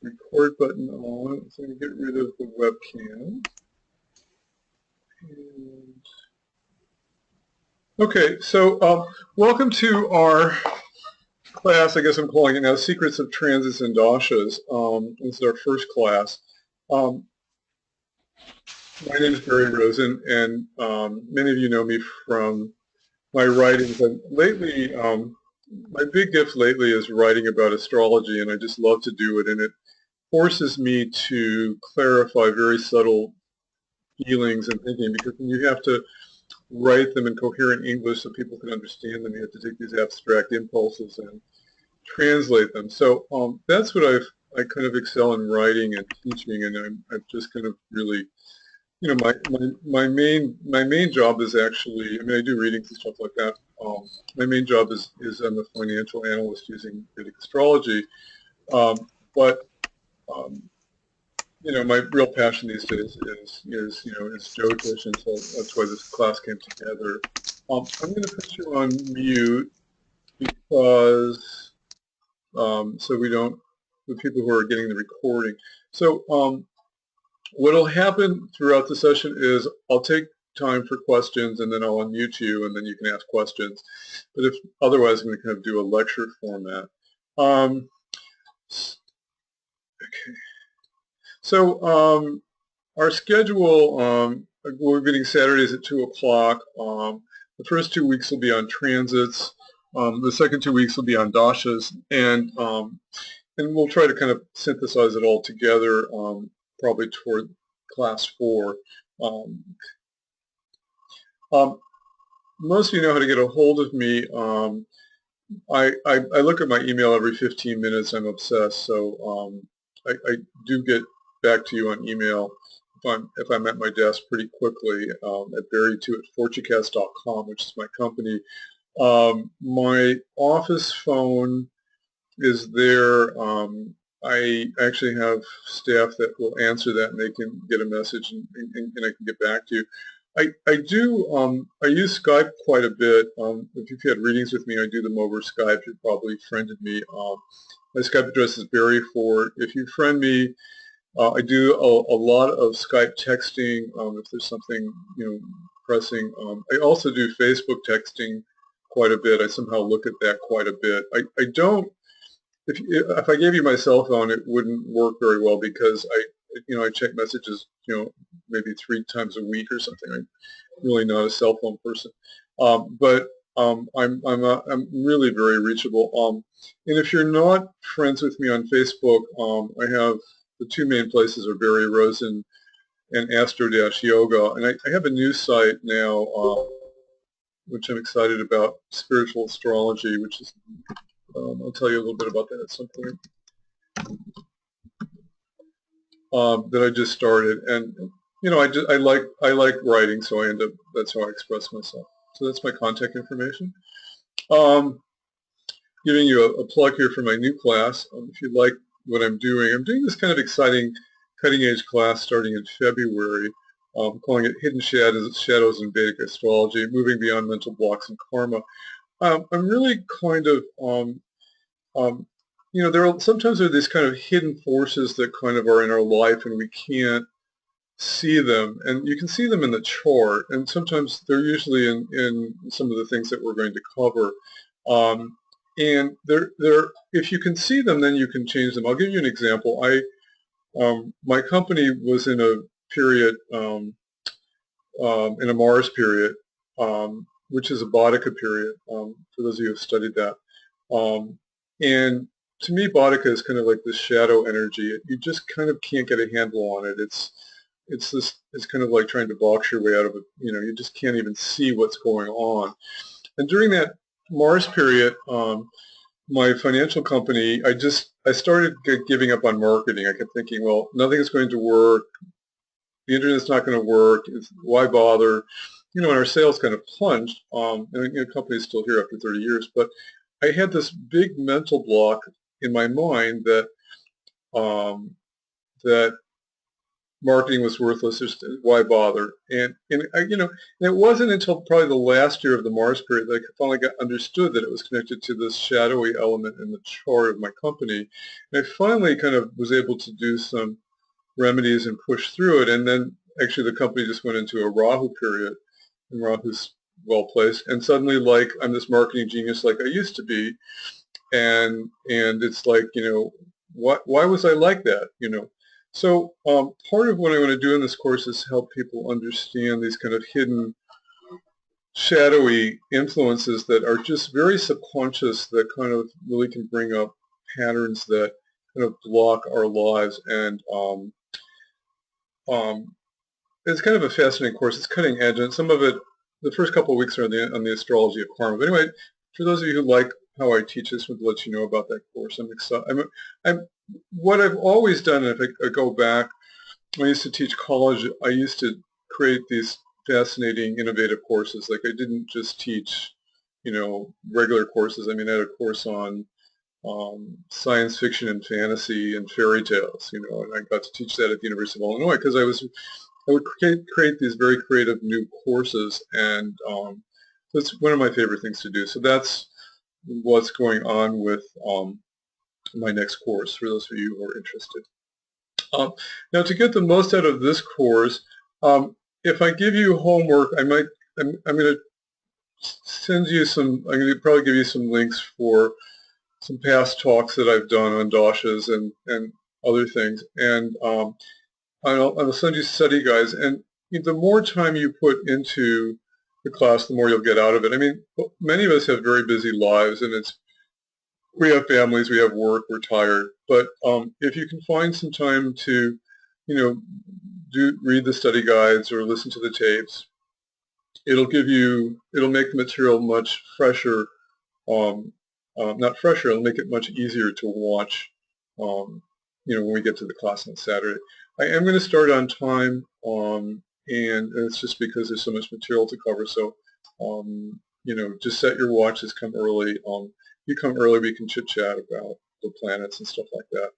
record button on, so I'm going to get rid of the webcam. And okay, so welcome to our class. I guess I'm calling it now Secrets of Transits and Dashas. This is our first class. My name is Barry Rosen, and many of you know me from my writings. And lately, my big gift lately is writing about astrology, and I just love to do it. And it forces me to clarify very subtle feelings and thinking, because when you have to write them in coherent English so people can understand them, you have to take these abstract impulses and translate them. So that's what I kind of excel in writing and teaching, and I've just kind of really, you know, my main job is actually, I mean, I do readings and stuff like that. My main job is I'm a financial analyst using Vedic astrology, but you know, my real passion these days is Jyotish, and so that's why this class came together. I'm going to put you on mute because so we don't, the people who are getting the recording. So what will happen throughout the session is I'll take time for questions, and then I'll unmute you, and then you can ask questions. But if otherwise, I'm going to kind of do a lecture format. Okay. So our schedule, we're meeting Saturdays at 2 o'clock. The first 2 weeks will be on transits. The second 2 weeks will be on dashas, and we'll try to kind of synthesize it all together, probably toward class 4. Most of you know how to get a hold of me. I look at my email every 15 minutes. I'm obsessed, so I do get back to you on email if I'm at my desk pretty quickly at barry2@fortucast.com, which is my company. My office phone is there. I actually have staff that will answer that, and they can get a message, and I can get back to you. I use Skype quite a bit. If you've had readings with me, I do them over Skype. You probably friended me. My Skype address is Barry4. If you friend me, I do a lot of Skype texting if there's something pressing. I also do Facebook texting quite a bit. I somehow look at that quite a bit. I don't. If I gave you my cell phone, it wouldn't work very well, because I check messages maybe 3 times a week or something. I'm really not a cell phone person, but I'm really very reachable. And if you're not friends with me on Facebook, I have the 2 main places are Barry Rosen and Astro-Yoga, and I have a new site now, which I'm excited about, Spiritual Astrology, which is I'll tell you a little bit about that at some point. That I just started, and I like writing, so that's how I express myself. So that's my contact information. Giving you a plug here for my new class. If you like what I'm doing this kind of exciting cutting-edge class starting in February. Calling it Hidden Shadows in Vedic Astrology, Moving Beyond Mental Blocks and Karma. I'm really kind of sometimes there are these kind of hidden forces that kind of are in our life, and we can't see them, and you can see them in the chart, and sometimes they're usually in some of the things that we're going to cover. And if you can see them, then you can change them. I'll give you an example. My company was in a period, in a Mars period, which is a Boudica period, for those of you who have studied that. And to me, Boudica is kind of like this shadow energy. You just kind of can't get a handle on it. It's kind of like trying to box your way out of it. You just can't even see what's going on. And during that Mars period, my financial company, I started giving up on marketing. I kept thinking, well, nothing is going to work. The internet's not going to work. Why bother? And our sales kind of plunged. And the company's still here after 30 years. But I had this big mental block in my mind that marketing was worthless. Why bother? And it wasn't until probably the last year of the Mars period that I finally understood that it was connected to this shadowy element in the chart of my company. And I finally kind of was able to do some remedies and push through it. And then actually the company just went into a Rahu period, and Rahu's well placed. And suddenly, like, I'm this marketing genius like I used to be, and it's like, why was I like that? So part of what I want to do in this course is help people understand these kind of hidden, shadowy influences that are just very subconscious, that kind of really can bring up patterns that kind of block our lives. And it's kind of a fascinating course. It's cutting edge, and some of it, the first couple of weeks are on the astrology of karma. But anyway, for those of you who like how I teach, this would let you know about that course. I'm excited. What I've always done, if I go back, when I used to teach college, I used to create these fascinating, innovative courses. Like, I didn't just teach, regular courses. I mean, I had a course on science fiction and fantasy and fairy tales, and I got to teach that at the University of Illinois because I would create these very creative new courses, and that's one of my favorite things to do. So that's what's going on with my next course, for those of you who are interested. Now, to get the most out of this course, if I give you homework, I'm going to send you some. I'm going to probably give you some links for some past talks that I've done on dashas and other things, and I'll send you study guides. And the more time you put into the class, the more you'll get out of it. I mean, many of us have very busy lives, and we have families, we have work, we're tired. But if you can find some time to, read the study guides or listen to the tapes, it'll make the material much fresher. Not fresher, it'll make it much easier to watch, when we get to the class on Saturday. I am going to start on time, and it's just because there's so much material to cover. So, just set your watches, come early. If you come early, we can chit-chat about the planets and stuff like that.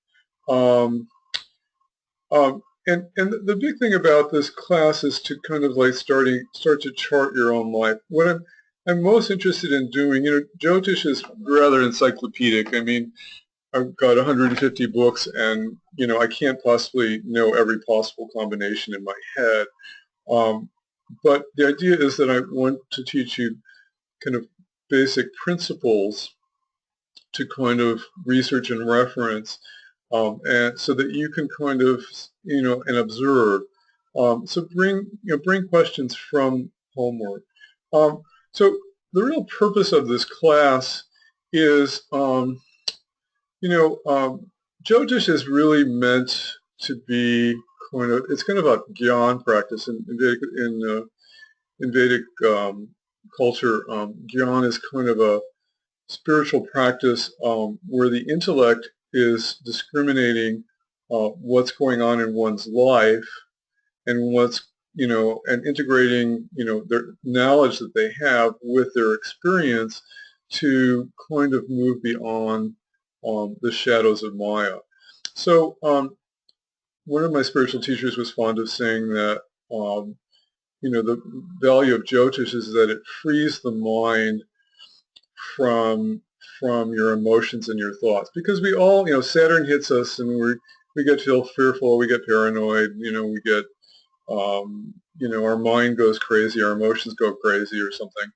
And the big thing about this class is to kind of like start to chart your own life. What I'm most interested in doing, Jyotish is rather encyclopedic. I mean, I've got 150 books, and I can't possibly know every possible combination in my head. But the idea is that I want to teach you kind of basic principles to kind of research and reference, and so that you can kind of and observe. So bring questions from homework. So the real purpose of this class is Jyotish is really meant to be it's kind of a gyan practice in Vedic culture. Gyan is kind of a spiritual practice where the intellect is discriminating what's going on in one's life, and and integrating their knowledge that they have with their experience to kind of move beyond the shadows of Maya. So one of my spiritual teachers was fond of saying that the value of Jyotish is that it frees the mind from your emotions and your thoughts, because we all, Saturn hits us and we get fearful, we get paranoid, we get our mind goes crazy, our emotions go crazy or something.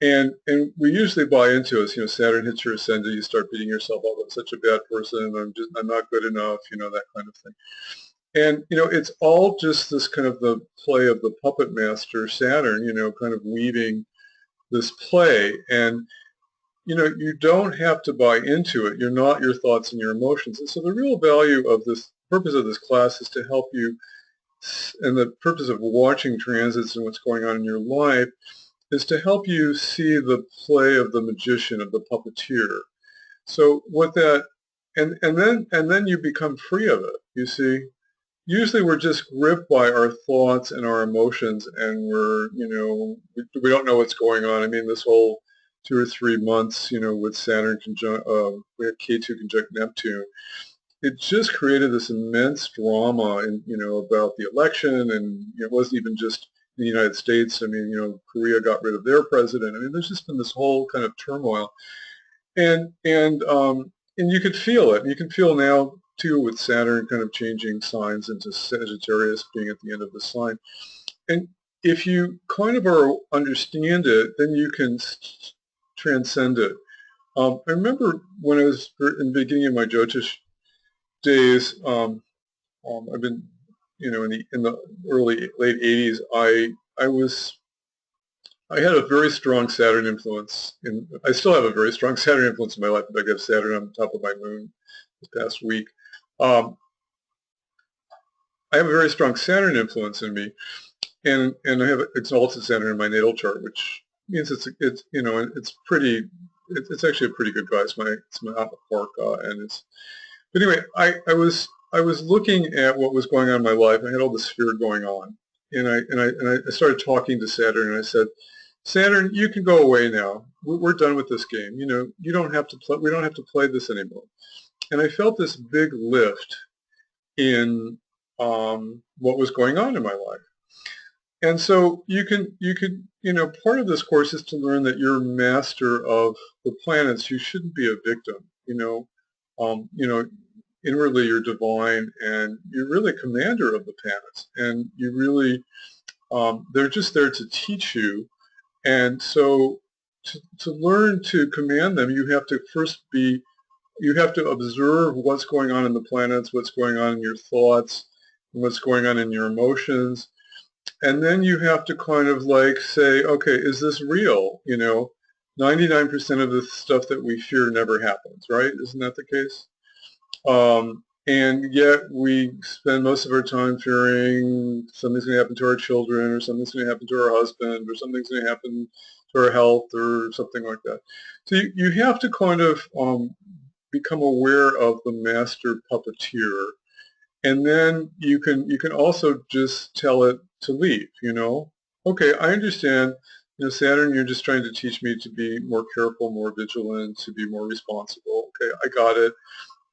And we usually buy into it. Saturn hits your ascendant, you start beating yourself up. I'm such a bad person. I'm not good enough. That kind of thing. And it's all just this kind of the play of the puppet master Saturn. Kind of weaving this play, and you don't have to buy into it. You're not your thoughts and your emotions. And so the real value of this purpose of this class is to help you, and the purpose of watching transits and what's going on in your life is to help you see the play of the magician, of the puppeteer. So what that, and then you become free of it. You see, usually we're just gripped by our thoughts and our emotions, and we don't know what's going on. I mean, this whole 2 or 3 months, with Saturn conjunct, we had K2 conjunct Neptune. it just created this immense drama, and about the election, and it wasn't even just in the United States. I mean, Korea got rid of their president. I mean, there's just been this whole kind of turmoil, and you could feel it. You can feel now too with Saturn kind of changing signs into Sagittarius being at the end of the sign. And if you kind of understand it, then you can transcend it. I remember when I was in the beginning of my Jyotish days, I've been, in the late 80s, I had a very strong Saturn influence, and I still have a very strong Saturn influence in my life. I got Saturn on top of my moon this past week. I have a very strong Saturn influence in me, and I have exalted Saturn in my natal chart, which means it's actually a pretty good guy. It's my Ashtakavarga, and it's. But anyway, I was looking at what was going on in my life. I had all this fear going on, and I started talking to Saturn, and I said, Saturn, you can go away now. We're done with this game. You don't have to play. We don't have to play this anymore. And I felt this big lift in what was going on in my life. And so you could, part of this course is to learn that you're master of the planets. You shouldn't be a victim. Inwardly you're divine, and you're really commander of the planets, and you really, they're just there to teach you. And so to learn to command them, you have to you have to observe what's going on in the planets, what's going on in your thoughts, and what's going on in your emotions. And then you have to kind of like say, okay, is this real? 99% of the stuff that we fear never happens, right? Isn't that the case? And yet we spend most of our time fearing something's going to happen to our children, or something's going to happen to our husband, or something's going to happen to our health, or something like that. So you have to kind of become aware of the master puppeteer, and then you can also just tell it to leave. Okay, I understand. Saturn, you're just trying to teach me to be more careful, more vigilant, to be more responsible. Okay, I got it.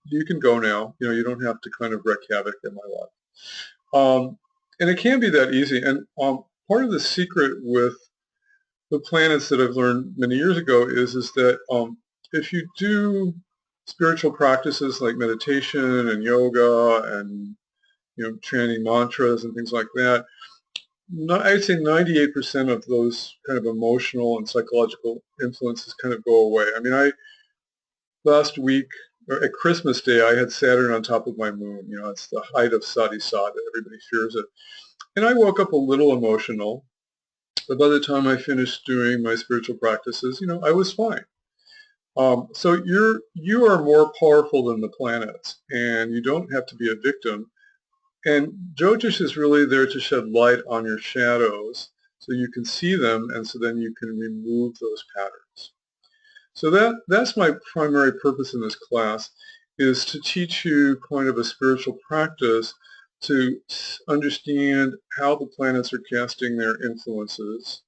You can go now. You don't have to kind of wreak havoc in my life. And it can be that easy. And part of the secret with the planets that I've learned many years ago is that if you do spiritual practices like meditation and yoga and chanting mantras and things like that, I'd say 98% of those kind of emotional and psychological influences kind of go away. I mean, last week, or at Christmas Day, I had Saturn on top of my moon. It's the height of Sadisada. Everybody fears it. And I woke up a little emotional, but by the time I finished doing my spiritual practices, I was fine. So you are more powerful than the planets, and you don't have to be a victim. And Jyotish is really there to shed light on your shadows so you can see them, and so then you can remove those patterns. So that's my primary purpose in this class, is to teach you kind of a spiritual practice to understand how the planets are casting their influences,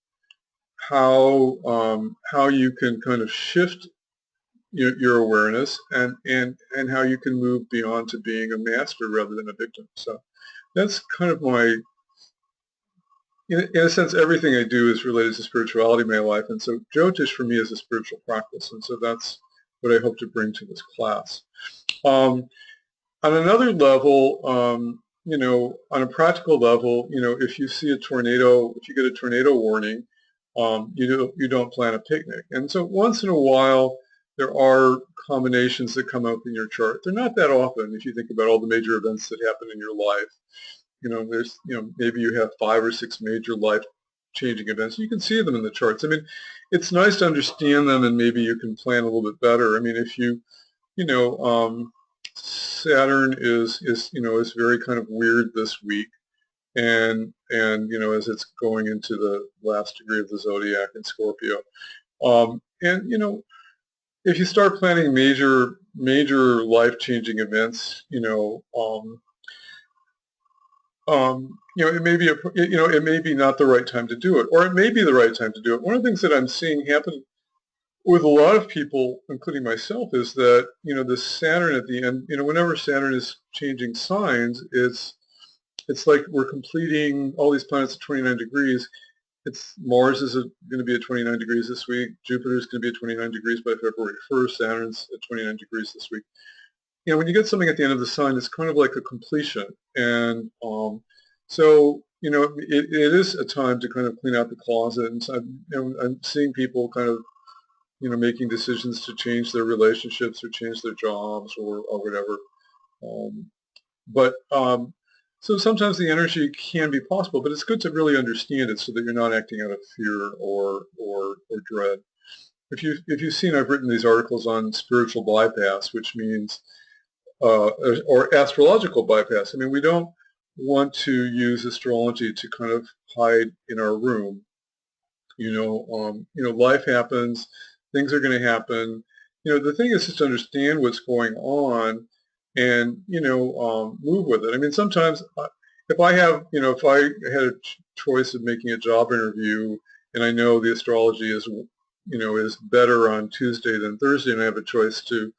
how you can kind of shift your awareness, and how you can move beyond to being a master rather than a victim. So that's kind of my, in a sense, everything I do is related to spirituality in my life, and so Jyotish for me is a spiritual practice, and so that's what I hope to bring to this class. On another level, on a practical level, if you see a tornado, if you get a tornado warning, you don't plan a picnic. And so once in a while, there are combinations that come up in your chart. They're not that often if you think about all the major events that happen in your life. There's, maybe you have 5 or 6 major life-changing events. You can see them in the charts. I mean, it's nice to understand them, and maybe you can plan a little bit better. I mean, if Saturn is very kind of weird this week, and as it's going into the last degree of the zodiac in Scorpio, and if you start planning major life-changing events, it may be it may be not the right time to do it, or it may be the right time to do it. One of the things that I'm seeing happen with a lot of people, including myself, is that, the Saturn at the end, whenever Saturn is changing signs, it's like we're completing all these planets at 29 degrees. Mars is going to be at 29 degrees this week. Jupiter is going to be at 29 degrees by February 1st. Saturn's at 29 degrees this week. When you get something at the end of the sign, it's kind of like a completion. And so, it is a time to kind of clean out the closet. And so I'm seeing people kind of, making decisions to change their relationships or change their jobs or whatever. But so sometimes the energy can be possible, but it's good to really understand it so that you're not acting out of fear or dread. If you've seen, I've written these articles on spiritual bypass, which means or astrological bypass. I mean, we don't want to use astrology to kind of hide in our room. Life happens, things are going to happen. The thing is just to understand what's going on and, move with it. I mean, sometimes if I had a choice of making a job interview and I know the astrology is, is better on Tuesday than Thursday, and I have a choice to,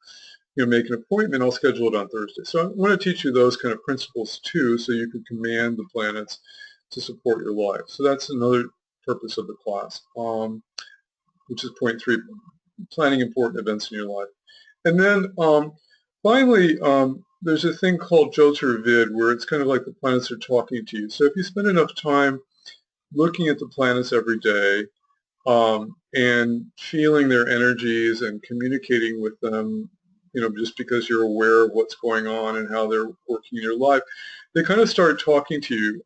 make an appointment, I'll schedule it on Thursday. So I want to teach you those kind of principles too, so you can command the planets to support your life. So that's another purpose of the class, which is point 3, planning important events in your life. And then finally, there's a thing called Jyotirvid, where it's kind of like the planets are talking to you. So if you spend enough time looking at the planets every day and feeling their energies and communicating with them, just because you're aware of what's going on and how they're working in your life, they kind of start talking to you.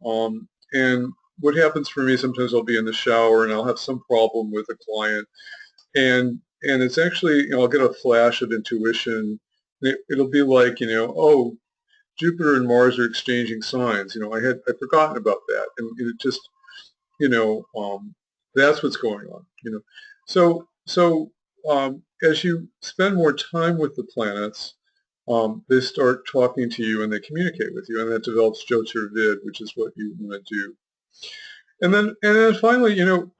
And what happens for me, sometimes I'll be in the shower and I'll have some problem with a client, and it's actually, I'll get a flash of intuition. It'll be like, oh, Jupiter and Mars are exchanging signs. I'd forgotten about that, and it just, that's what's going on. So as you spend more time with the planets, they start talking to you and they communicate with you, and that develops Jyotirvid, which is what you want to do. And then finally, even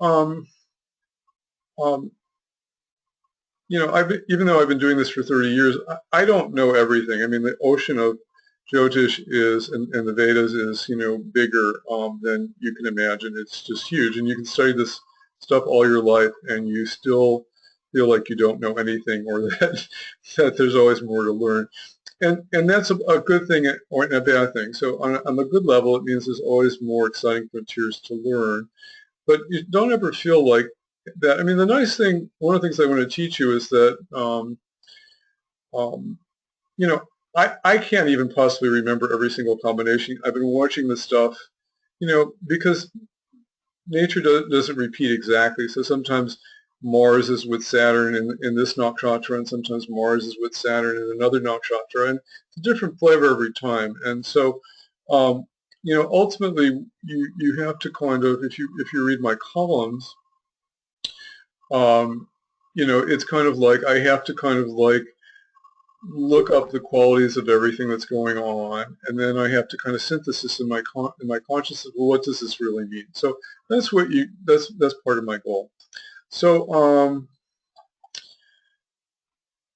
though I've been doing this for 30 years, I don't know everything. I mean, the ocean of Jyotish is, and the Vedas is, bigger than you can imagine. It's just huge, and you can study this stuff all your life, and you still feel like you don't know anything, or that there's always more to learn. And that's a good thing or a bad thing. So on the good level, it means there's always more exciting frontiers to learn. But you don't ever feel like that. I mean, the nice thing, one of the things I want to teach you is that, I can't even possibly remember every single combination. I've been watching this stuff, because nature doesn't repeat exactly. So sometimes Mars is with Saturn in this nakshatra, and sometimes Mars is with Saturn in another nakshatra, and it's a different flavor every time. And so, ultimately, you have to kind of, if you read my columns, it's kind of like I have to kind of like look up the qualities of everything that's going on, and then I have to kind of synthesis in my consciousness. Well, what does this really mean? So that's that's part of my goal. So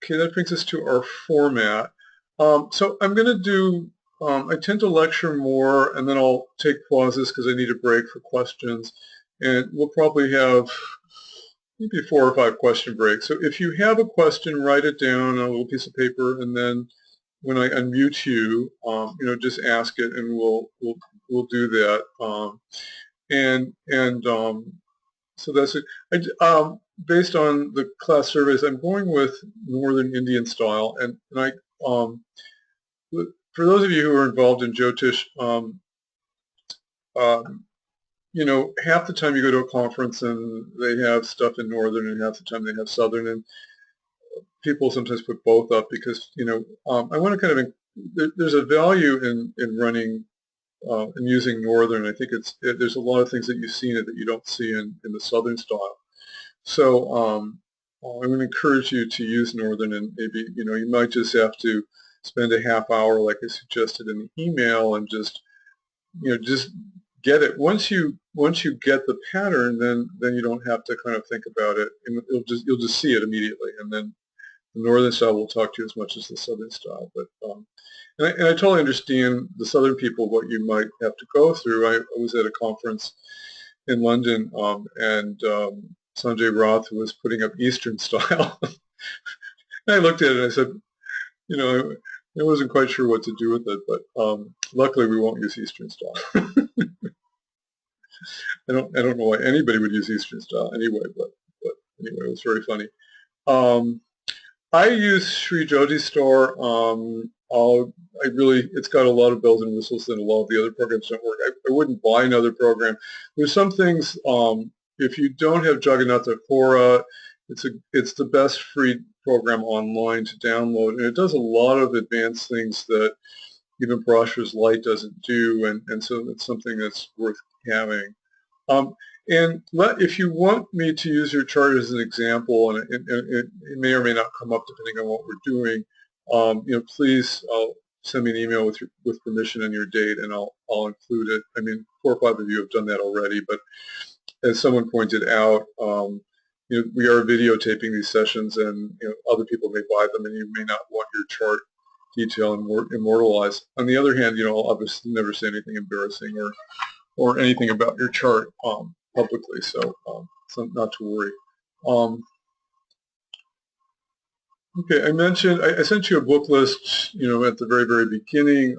okay, that brings us to our format. So I'm going to do. I tend to lecture more, and then I'll take pauses because I need a break for questions, and we'll probably have maybe 4 or 5 question breaks. So if you have a question, write it down on a little piece of paper, and then when I unmute you, just ask it, and we'll do that. So that's it. Based on the class surveys, I'm going with Northern Indian style, and I for those of you who are involved in Jyotish, half the time you go to a conference and they have stuff in Northern, and half the time they have Southern, and people sometimes put both up because, I want to kind of, there's a value in running and using Northern. I think there's a lot of things that you see in it that you don't see in the Southern style. So I'm going to encourage you to use Northern, and maybe, you might just have to spend a half hour, like I suggested in the email, and just get it. Once you get the pattern, then you don't have to kind of think about it, and you'll just see it immediately. And then the northern style will talk to you as much as the southern style. But and I totally understand the southern people what you might have to go through. I was at a conference in London, and Sanjay Roth was putting up Eastern style. And I looked at it and I said, you know, I wasn't quite sure what to do with it, but luckily we won't use Eastern style. I don't know why anybody would use Eastern style anyway, but anyway, it was very funny. I use Sri Jyoti Star. It's got a lot of bells and whistles, and a lot of the other programs don't work. I wouldn't buy another program. There's some things, if you don't have Jagannatha Hora, it's the best free program online to download, and it does a lot of advanced things that even Parashara's Light doesn't do, and so it's something that's worth having. And if you want me to use your chart as an example, and it may or may not come up depending on what we're doing, please send me an email with permission and your date, and I'll include it. I mean, 4 or 5 of you have done that already, but as someone pointed out, we are videotaping these sessions, and other people may buy them, and you may not want your chart detail immortalized. On the other hand, I'll obviously never say anything embarrassing or anything about your chart publicly, so not to worry. Okay, I sent you a book list, at the very, very beginning.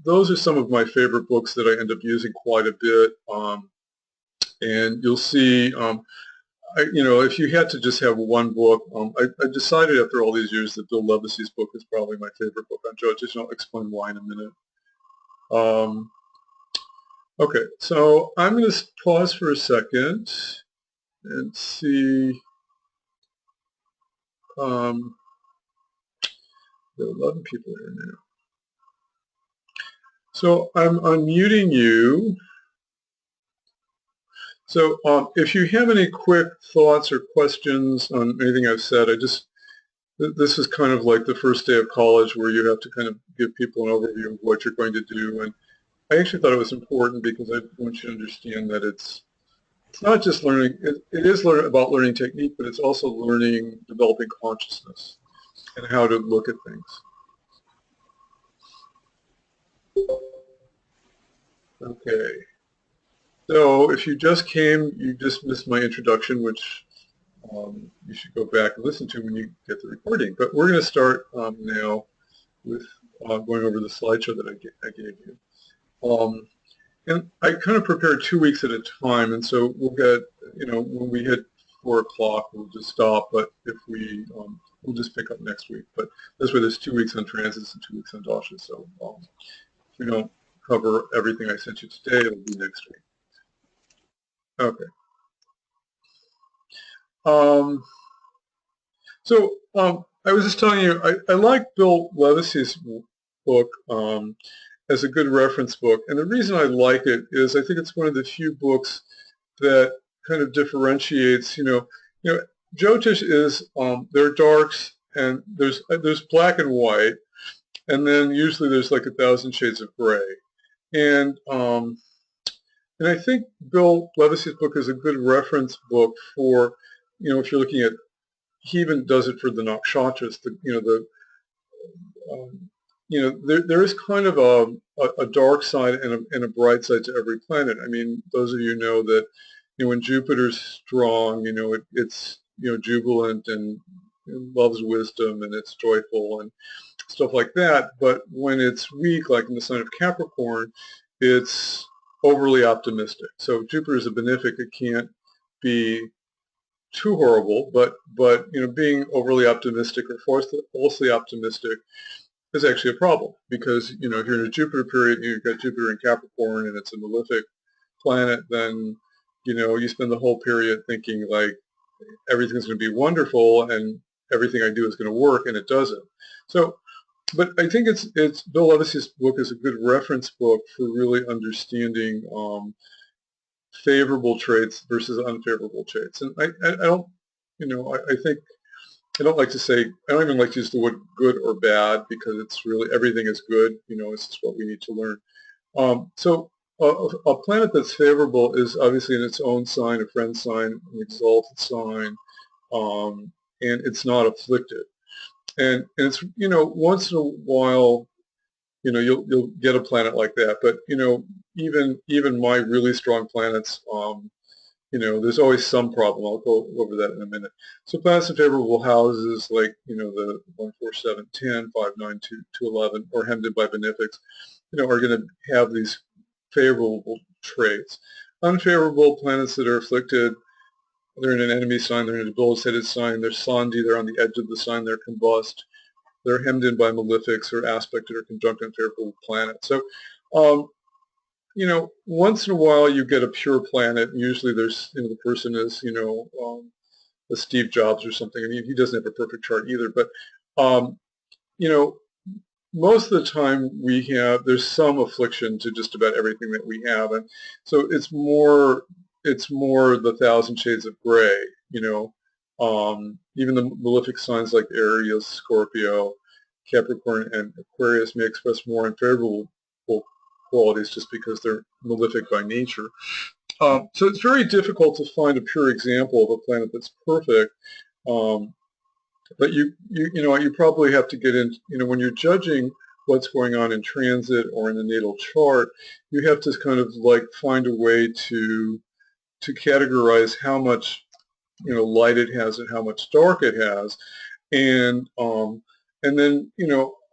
Those are some of my favorite books that I end up using quite a bit, and you'll see, if you had to just have one book, I decided after all these years that Bill Levacy's book is probably my favorite book on Jyotish, and I'll explain why in a minute. Okay, so I'm going to pause for a second and see. There are 11 people here now. So I'm unmuting you. So if you have any quick thoughts or questions on anything I've said, this is kind of like the first day of college where you have to kind of give people an overview of what you're going to do. And I actually thought it was important because I want you to understand that it's not just learning, it is about learning technique, but it's also learning, developing consciousness and how to look at things. Okay. So if you just came, you just missed my introduction, which you should go back and listen to when you get the recording. But we're going to start now with going over the slideshow that I gave you. And I kind of prepared 2 weeks at a time, and so we'll get, when we hit 4 o'clock, we'll just stop. But if we'll just pick up next week. But this way, there's 2 weeks on transits and 2 weeks on dashas. So if we don't cover everything I sent you today, it'll be next week. Okay. I was just telling you, I like Bill Levacy's book as a good reference book, and the reason I like it is I think it's one of the few books that kind of differentiates. Jyotish is there are darks and there's black and white, and then usually there's like 1,000 shades of gray, and I think Bill Levacy's book is a good reference book for, if you're looking at, he even does it for the nakshatras, there is kind of a dark side and a bright side to every planet. I mean, those of you know that, when Jupiter's strong, it's, jubilant and loves wisdom and it's joyful and stuff like that. But when it's weak, like in the sign of Capricorn, it's overly optimistic. So Jupiter is a benefic. It can't be too horrible, but being overly optimistic or falsely optimistic is actually a problem, because if you're in a Jupiter period and you've got Jupiter in Capricorn and it's a malefic planet, then you spend the whole period thinking like everything's going to be wonderful and everything I do is going to work, and it doesn't. So, but I think it's Bill Levacy's book is a good reference book for really understanding favorable traits versus unfavorable traits. And I don't, I think I don't like to say, I don't even like to use the word good or bad, because it's really, everything is good, it's just what we need to learn. So a planet that's favorable is obviously in its own sign, a friend sign, an exalted sign, and it's not afflicted. And it's, once in a while, you'll get a planet like that. But, even my really strong planets, there's always some problem. I'll go over that in a minute. So planets in favorable houses like, the 1, 4, 7, 10, 5, 9, 2, 2, 11, or hemmed in by benefics, are going to have these favorable traits. Unfavorable planets that are afflicted, they're in an enemy sign, they're in a debilitated sign, they're Sandhi, they're on the edge of the sign, they're combust, they're hemmed in by malefics or aspected or conjunct unfavorable planets. So, once in a while you get a pure planet. Usually there's, the person is, a Steve Jobs or something, and he doesn't have a perfect chart either. But, you know, most of the time there's some affliction to just about everything that we have, and so it's more the thousand shades of gray. Even the malefic signs like Aries, Scorpio, Capricorn, and Aquarius may express more unfavorable qualities just because they're malefic by nature. So it's very difficult to find a pure example of a planet that's perfect. But you probably have to get in, when you're judging what's going on in transit or in the natal chart, you have to kind of like find a way to categorize how much light it has and how much dark it has, and then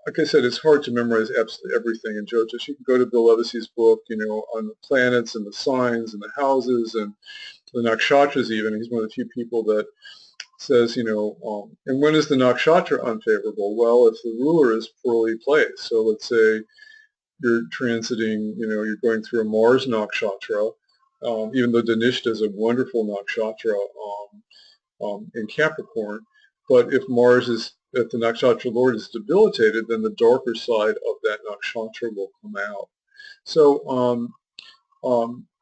like I said, it's hard to memorize absolutely everything in Jyotish. You can go to Bill Levacy's book, on the planets and the signs and the houses and the nakshatras even. He's one of the few people that says, and when is the nakshatra unfavorable? Well, if the ruler is poorly placed. So let's say you're transiting, you're going through a Mars nakshatra, even though Dhanishta is a wonderful nakshatra in Capricorn. But if the nakshatra lord is debilitated, then the darker side of that nakshatra will come out. So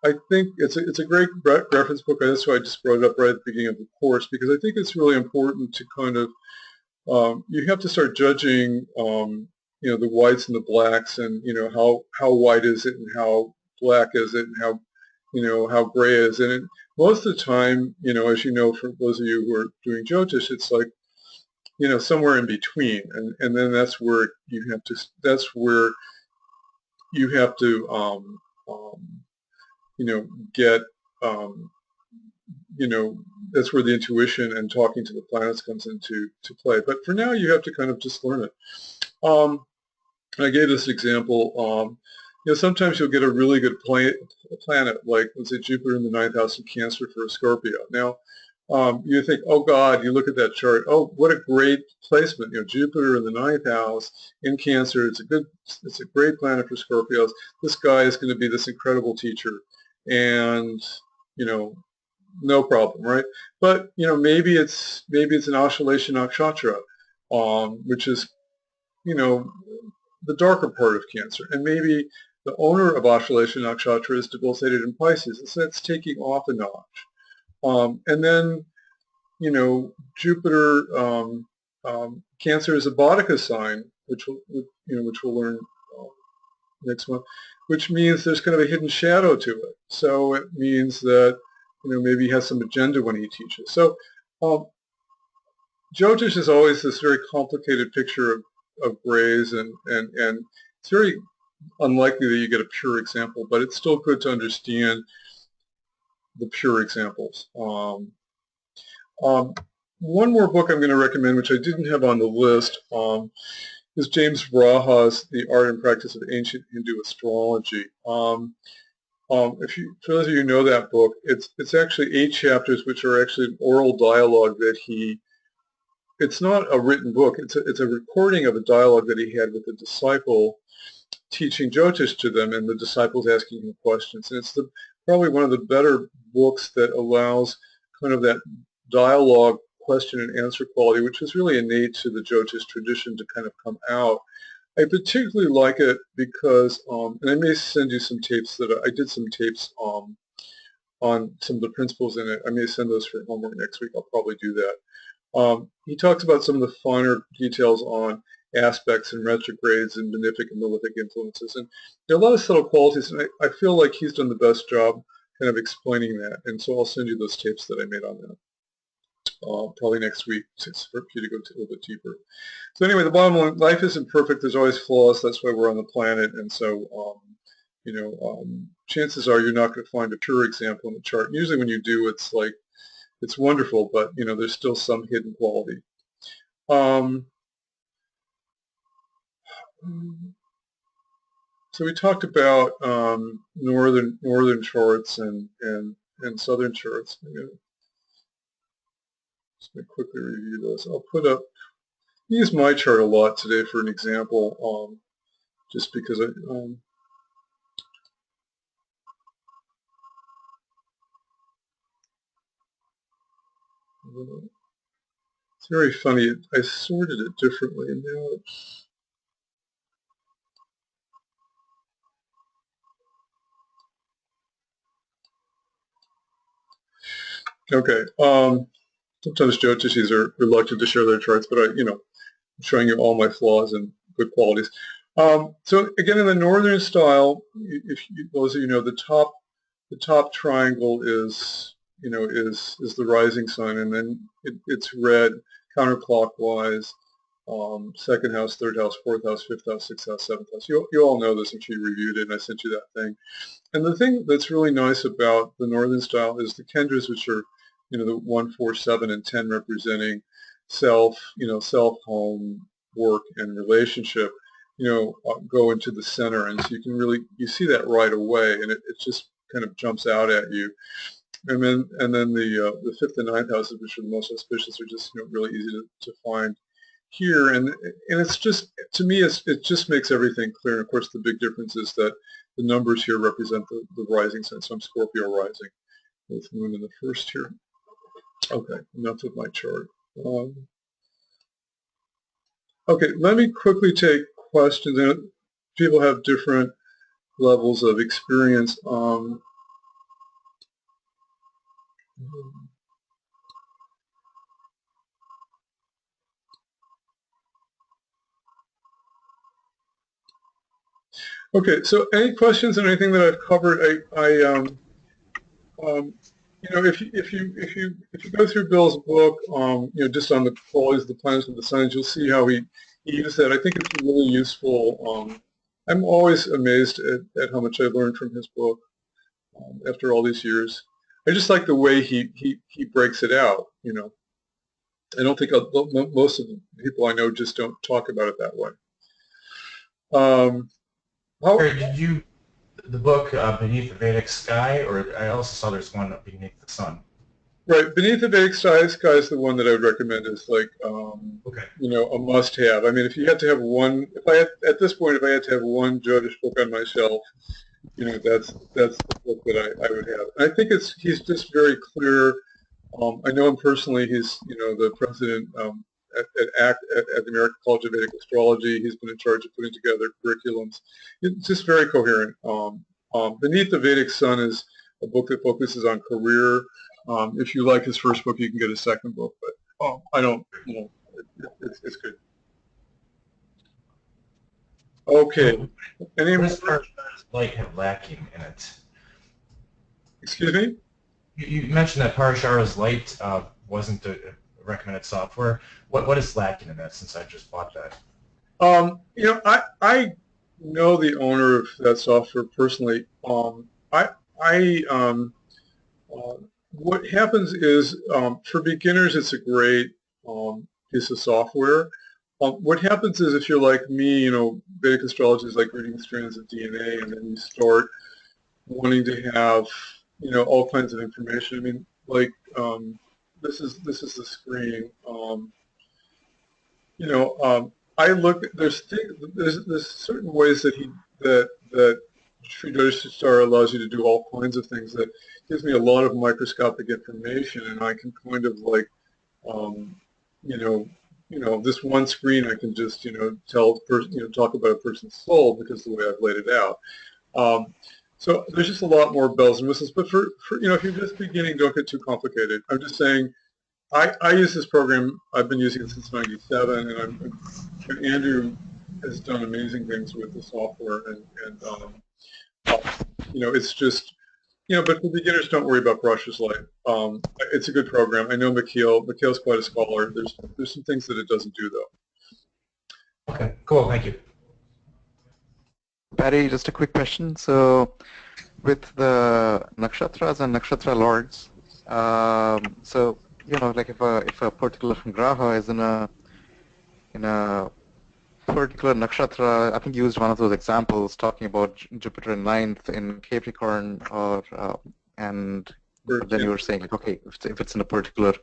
I think it's a great reference book. That's why I just brought it up right at the beginning of the course, because I think it's really important to kind of, you have to start judging, the whites and the blacks, and how white is it and how black is it and how gray is it. And most of the time, as you know, for those of you who are doing Jyotish, it's like, somewhere in between, and then that's where you have to get, that's where the intuition and talking to the planets comes into play. But for now, you have to kind of just learn it. I gave this example. Sometimes you'll get a really good planet, like let's say Jupiter in the 9th house of Cancer for a Scorpio. Now, you think, oh God, you look at that chart, oh, what a great placement. Jupiter in the 9th house in Cancer, it's a great planet for Scorpios. This guy is going to be this incredible teacher, and no problem, right? But maybe it's an oscillation nakshatra, which is the darker part of Cancer, and maybe the owner of oscillation nakshatra is debilitated in Pisces, and so that's taking off a notch. And then Jupiter, Cancer is a Bhatika sign, which we'll learn next month, which means there's kind of a hidden shadow to it. So it means that maybe he has some agenda when he teaches. So Jyotish is always this very complicated picture of grays, and it's very unlikely that you get a pure example, but it's still good to understand the pure examples. One more book I'm going to recommend, which I didn't have on the list, is James Raha's The Art and Practice of Ancient Hindu Astrology. For those of you who know that book, it's actually 8 chapters, which are actually an oral dialogue that it's not a written book, it's a recording of a dialogue that he had with a disciple teaching Jyotish to them, and the disciples asking him questions. And it's probably one of the better books that allows kind of that dialogue, question and answer quality, which is really innate to the Jyotish tradition, to kind of come out. I particularly like it because, and I may send you some tapes I did some tapes on some of the principles in it. I may send those for homework next week. I'll probably do that. He talks about some of the finer details on aspects and retrogrades and benefic and malefic influences. And there are a lot of subtle qualities, and I feel like he's done the best job kind of explaining that. And so I'll send you those tapes that I made on that. Probably next week for you to go a little bit deeper. So anyway, the bottom line, life isn't perfect. There's always flaws. That's why we're on the planet. And so, chances are you're not going to find a pure example in the chart. And usually when you do, it's like, it's wonderful, but, there's still some hidden quality. So we talked about northern charts and southern charts. Just going to quickly review those. I'll put up, I use my chart a lot today for an example, just because it's very funny. I sorted it differently and now it's, okay. Sometimes Jyotishis are reluctant to share their charts, but I'm showing you all my flaws and good qualities. So again, in the northern style, those of you know, the top triangle is the rising sign, and then it's red counterclockwise. Second house, third house, fourth house, fifth house, sixth house, seventh house. You all know this. I'm sure you reviewed it, and I sent you that thing. And the thing that's really nice about the northern style is the kendras, which are the 1, 4, 7, and 10 representing self, self, home, work, and relationship, go into the center. And so you see that right away, and it just kind of jumps out at you. And then the fifth and ninth houses, which are the most auspicious, are just really easy to find here. And it's just, to me, it just makes everything clear. And of course, the big difference is that the numbers here represent the rising sign. So I'm Scorpio rising with moon in the first here. Okay, enough of my chart. Okay, let me quickly take questions. People have different levels of experience. Okay, so any questions on anything that I've covered? If you go through Bill's book, just on the qualities of the planets and the signs, you'll see how he used that. I think it's really useful. I'm always amazed at how much I've learned from his book after all these years. I just like the way he breaks it out. I don't think most of the people I know just don't talk about it that way. Did you the book Beneath the Vedic Sky, or I also saw there's one Beneath the Sun? Right, Beneath the Vedic Sky is the one that I would recommend as like okay. A must-have. I mean, if you had to have one, at this point, if I had to have one Jyotish book on my shelf, that's the book that I would have. And I think he's just very clear. I know him personally. He's the president at the American College of Vedic Astrology. He's been in charge of putting together curriculums. It's just very coherent. Beneath the Vedic Sun is a book that focuses on career. If you like his first book, you can get his second book. But I don't. It's good. Okay. Any more? What does light have lacking in it? Excuse me? You mentioned that Parashara's light wasn't a recommended software. What is lacking in that, since I just bought that? I know the owner of that software personally. What happens is, for beginners, it's a great piece of software. What happens is, if you're like me, Vedic astrology is like reading strands of DNA, and then you start wanting to have, all kinds of information. I mean, like, this is the screen. I look. There's certain ways that Sri Star allows you to do all kinds of things that gives me a lot of microscopic information, and I can kind of like, this one screen I can just talk about a person's soul because of the way I've laid it out. So there's just a lot more bells and whistles. But for if you're just beginning, don't get too complicated. I'm just saying, I use this program. I've been using it since '97, and Andrew has done amazing things with the software, it's just, but for beginners, don't worry about brushes light. It's a good program. I know Mikhail's quite a scholar. There's some things that it doesn't do, though. Okay, cool, thank you. Barry, just a quick question. So with the nakshatras and nakshatra lords, so like if a particular graha is in a particular nakshatra, I think you used one of those examples talking about Jupiter in ninth in Capricorn, and then you were saying like, okay, if it's in a particular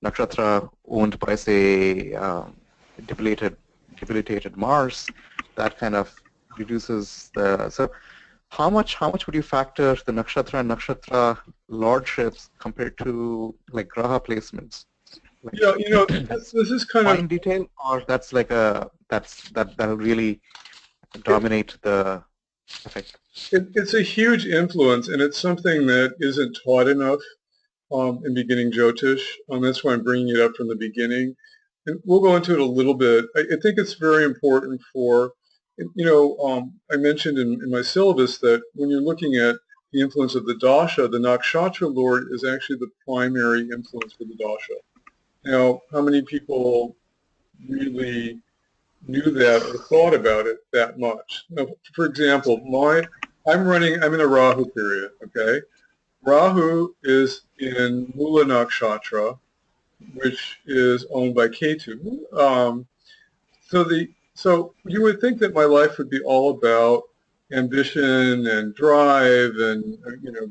nakshatra owned by, say, debilitated Mars, that kind of reduces the. So how much would you factor the nakshatra and nakshatra lordships compared to like graha placements? Like, Yeah, this is kind fine detail, or that's like that'll really dominate the effect. It's a huge influence, and it's something that isn't taught enough in beginning Jyotish. That's why I'm bringing it up from the beginning. And we'll go into it a little bit. I think it's very important for, I mentioned in my syllabus that when you're looking at the influence of the dasha, the nakshatra lord is actually the primary influence for the dasha. Now, how many people really knew that or thought about it that much? Now, for example, I'm in a Rahu period, okay? Rahu is in Mula Nakshatra, which is owned by Ketu. So you would think that my life would be all about ambition and drive and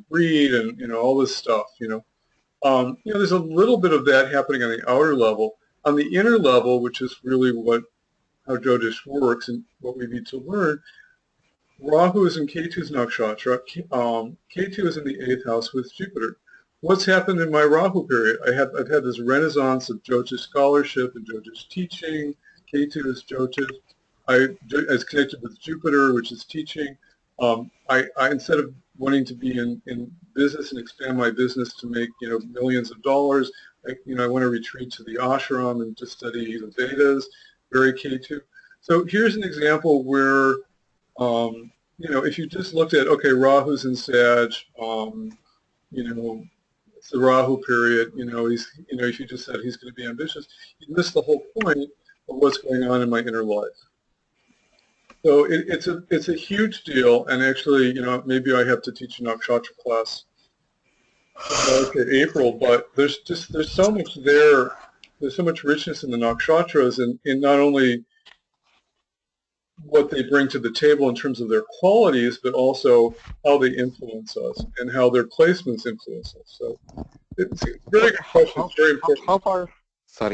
greed and all this stuff. There's a little bit of that happening on the outer level. On the inner level, which is really how Jyotish works and what we need to learn, Rahu is in Ketu's nakshatra. Ketu is in the 8th house with Jupiter. What's happened in my Rahu period? I've had this renaissance of Jyotish scholarship and Jyotish teaching. Ketu is Jyotish. As connected with Jupiter, which is teaching. I instead of wanting to be in business and expand my business to make millions of dollars, I want to retreat to the ashram and to study the Vedas. Very Ketu. So here's an example where if you just looked at, okay, Rahu's in Sag, it's the Rahu period, if you just said he's going to be ambitious, you miss the whole point of what's going on in my inner life. So it's a huge deal, and actually, maybe I have to teach a nakshatra class in April, but there's so much there. There's so much richness in the nakshatras, and in not only what they bring to the table in terms of their qualities, but also how they influence us and how their placements influence us. So it's a very good question. It's very important.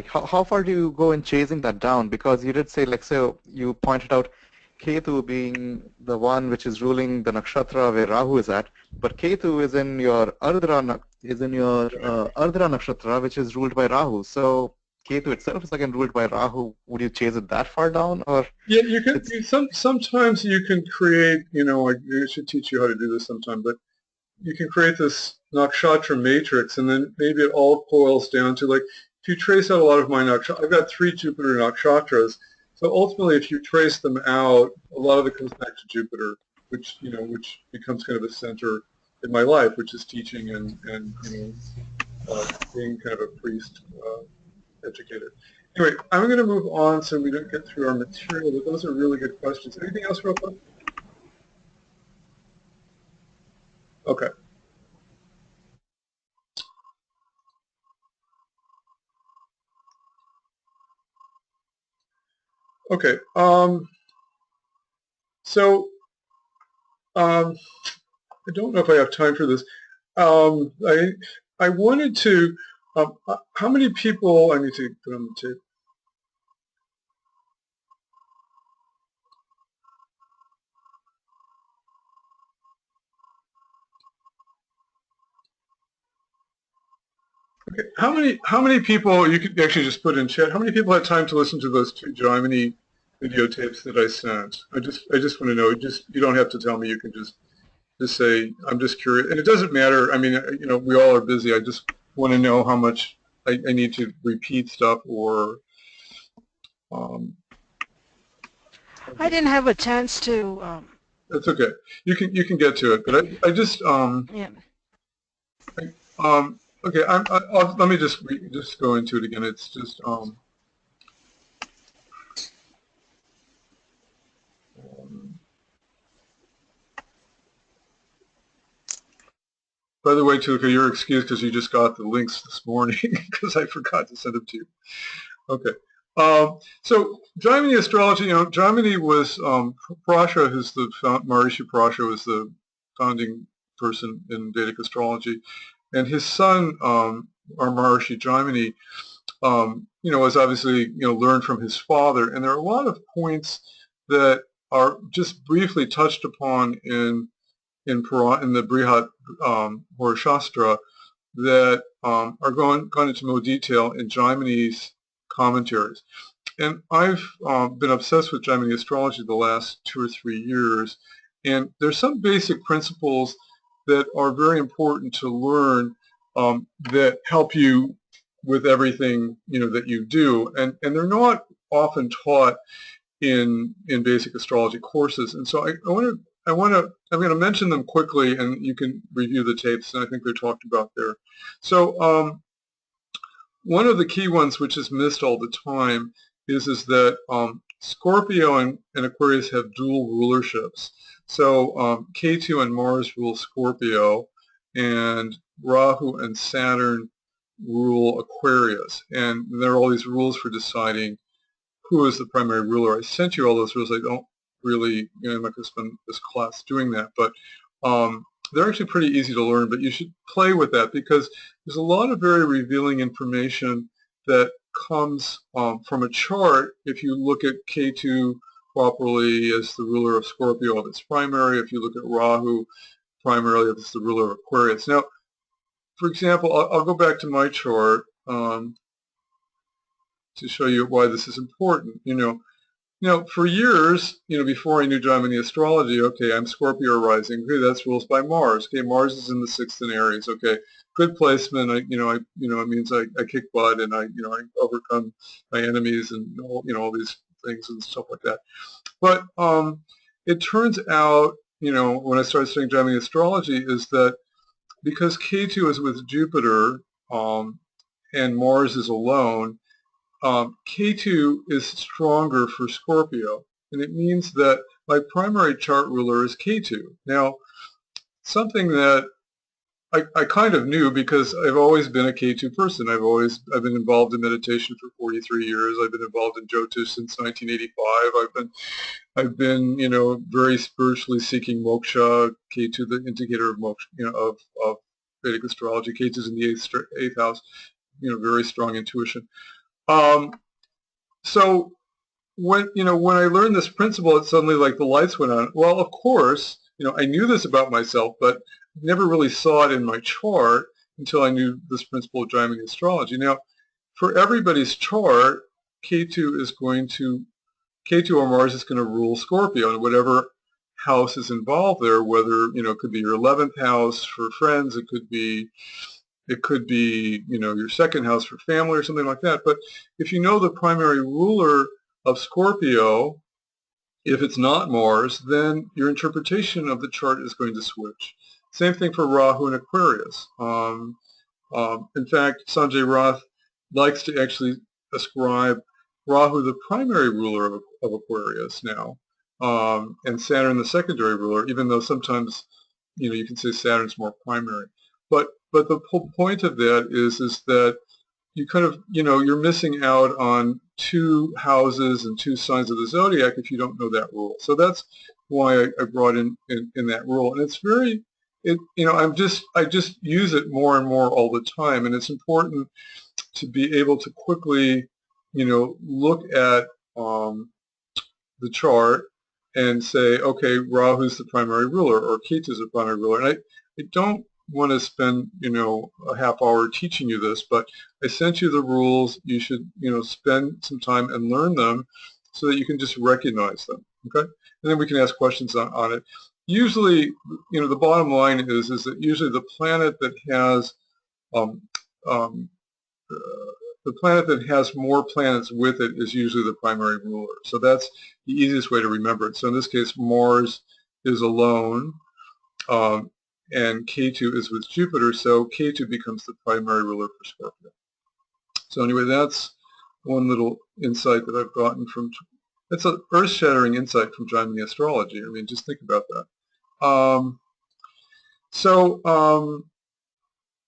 How far do you go in chasing that down? Because you did say, like, so you pointed out Ketu being the one which is ruling the nakshatra where Rahu is at, but Ketu is in your Ardhra nakshatra, which is ruled by Rahu. So Ketu itself is again ruled by Rahu. Would you chase it that far down, or? Yeah, you can. Sometimes you can create. I should teach you how to do this sometime, but you can create this nakshatra matrix, and then maybe it all boils down to, like, if you trace out a lot of my nakshatra, I've got 3 Jupiter nakshatras. So ultimately, if you trace them out, a lot of it comes back to Jupiter, which becomes kind of a center in my life, which is teaching and being kind of a priest, educator. Anyway, I'm going to move on so we don't get through our material, but those are really good questions. Anything else real quick? Okay. Okay. So I don't know if I have time for this. I wanted to. How many people? I need to put on the tape. Okay. How many people? You could actually just put in chat. How many people had time to listen to those 2 Jaimini videotapes that I sent? I just want to know. You don't have to tell me. You can just say, I'm just curious. And it doesn't matter. I mean, we all are busy. I just want to know how much I need to repeat stuff or I didn't have a chance to, That's okay. You can get to it, but I just yeah. okay. Let me just go into it again. It's just by the way, Tuka, you're excused because you just got the links this morning because I forgot to send them to you. Okay. So Jaimini astrology, Jaimini was Prasha, who's the Maharishi Prasha was the founding person in Vedic astrology, and his son, our Maharishi Jaimini, was obviously learned from his father, and there are a lot of points that are just briefly touched upon in the Brihat Horashastra that are going into more detail in Jaimini's commentaries. And I've been obsessed with Jaimini astrology the last 2 or 3 years, and there's some basic principles that are very important to learn that help you with everything that you do, and they're not often taught in basic astrology courses. And so I'm going to mention them quickly, and you can review the tapes, and I think they're talked about there. So one of the key ones, which is missed all the time, is that Scorpio and Aquarius have dual rulerships. So Ketu and Mars rule Scorpio, and Rahu and Saturn rule Aquarius. And there are all these rules for deciding who is the primary ruler. I sent you all those rules. I don't really, I'm not going to spend this class doing that, but they're actually pretty easy to learn, but you should play with that because there's a lot of very revealing information that comes from a chart if you look at K2 properly as the ruler of Scorpio if it's primary, if you look at Rahu primarily if it's the ruler of Aquarius. Now, for example, I'll go back to my chart to show you why this is important. For years, before I knew Jaimini astrology, okay, I'm Scorpio rising. Okay, that's rules by Mars. Okay, Mars is in the 6th in Aries. Okay, good placement. It means I kick butt and I overcome my enemies and all these things and stuff like that. But it turns out, when I started studying Jaimini astrology, is that because K2 is with Jupiter and Mars is alone, K2 is stronger for Scorpio, and it means that my primary chart ruler is K2. Now, something that I kind of knew because I've always been a K2 person. I've been involved in meditation for 43 years. I've been involved in Jyotish since 1985. I've been very spiritually seeking moksha. K2, the indicator of moksha, of Vedic astrology. K2 is in the eighth house. Very strong intuition. So when I learned this principle, it suddenly like the lights went on. Well, of course, I knew this about myself, but never really saw it in my chart until I knew this principle of Jaimini astrology. Now, for everybody's chart, K2 or Mars is going to rule Scorpio, and whatever house is involved there, whether it could be your 11th house for friends, it could be your 2nd house for family or something like that. But if you know the primary ruler of Scorpio, if it's not Mars, then your interpretation of the chart is going to switch. Same thing for Rahu and Aquarius. In fact, Sanjay Rath likes to actually ascribe Rahu the primary ruler of Aquarius now, and Saturn the secondary ruler, even though sometimes you can say Saturn's more primary. But the whole point of that is that you kind of, you're missing out on 2 houses and 2 signs of the zodiac if you don't know that rule. So that's why I brought in that rule, and it's very, I just use it more and more all the time, and it's important to be able to quickly, look at the chart and say, okay, Rahu's the primary ruler or Ketu's the primary ruler, and I don't want to spend a half hour teaching you this, but I sent you the rules. You should spend some time and learn them so that you can just recognize them. Okay, and then we can ask questions on it. Usually, the bottom line is that usually the planet that has the planet that has more planets with it is usually the primary ruler. So that's the easiest way to remember it. So in this case, Mars is alone, and K2 is with Jupiter, so K2 becomes the primary ruler for Scorpio. So anyway, that's one little insight that I've gotten from, it's an earth-shattering insight from Jaimini astrology. I mean, just think about that.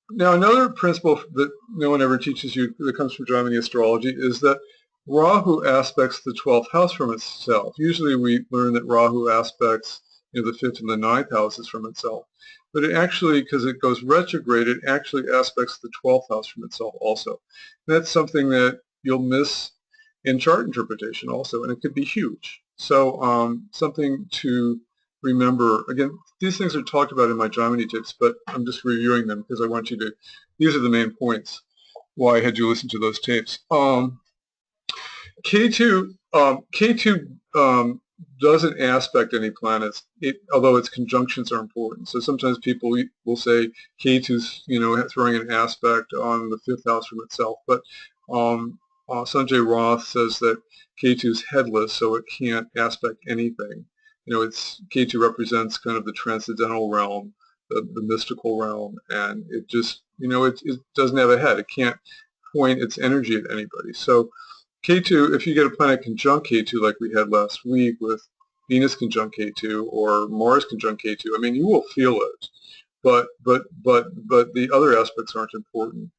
Now another principle that no one ever teaches you that comes from Jaimini astrology is that Rahu aspects the 12th house from itself. Usually we learn that Rahu aspects the 5th and the 9th houses from itself. But it actually, because it goes retrograde, it actually aspects the 12th house from itself also. And that's something that you'll miss in chart interpretation also, and it could be huge. So something to remember. Again, these things are talked about in my Jaimini tips, but I'm just reviewing them because I want you to, these are the main points why I had you listen to those tapes. K2 doesn't aspect any planets, although its conjunctions are important. So sometimes people will say K2's, throwing an aspect on the 5th house from itself, but Sanjay Roth says that K2's headless, so it can't aspect anything. K2 represents kind of the transcendental realm, the mystical realm, and it just, it doesn't have a head. It can't point its energy at anybody. So K2, if you get a planet conjunct K2 like we had last week with Venus conjunct K2 or Mars conjunct K2, I mean, you will feel it, but the other aspects aren't important.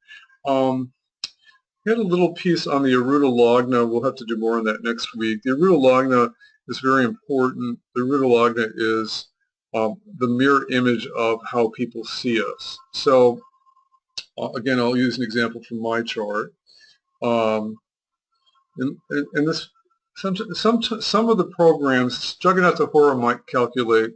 We had a little piece on the Aruda Lagna. We'll have to do more on that next week. The Aruda Lagna is very important. The Aruda Lagna is the mirror image of how people see us. So again, I'll use an example from my chart. And this, some of the programs, Juggernaut Hora might calculate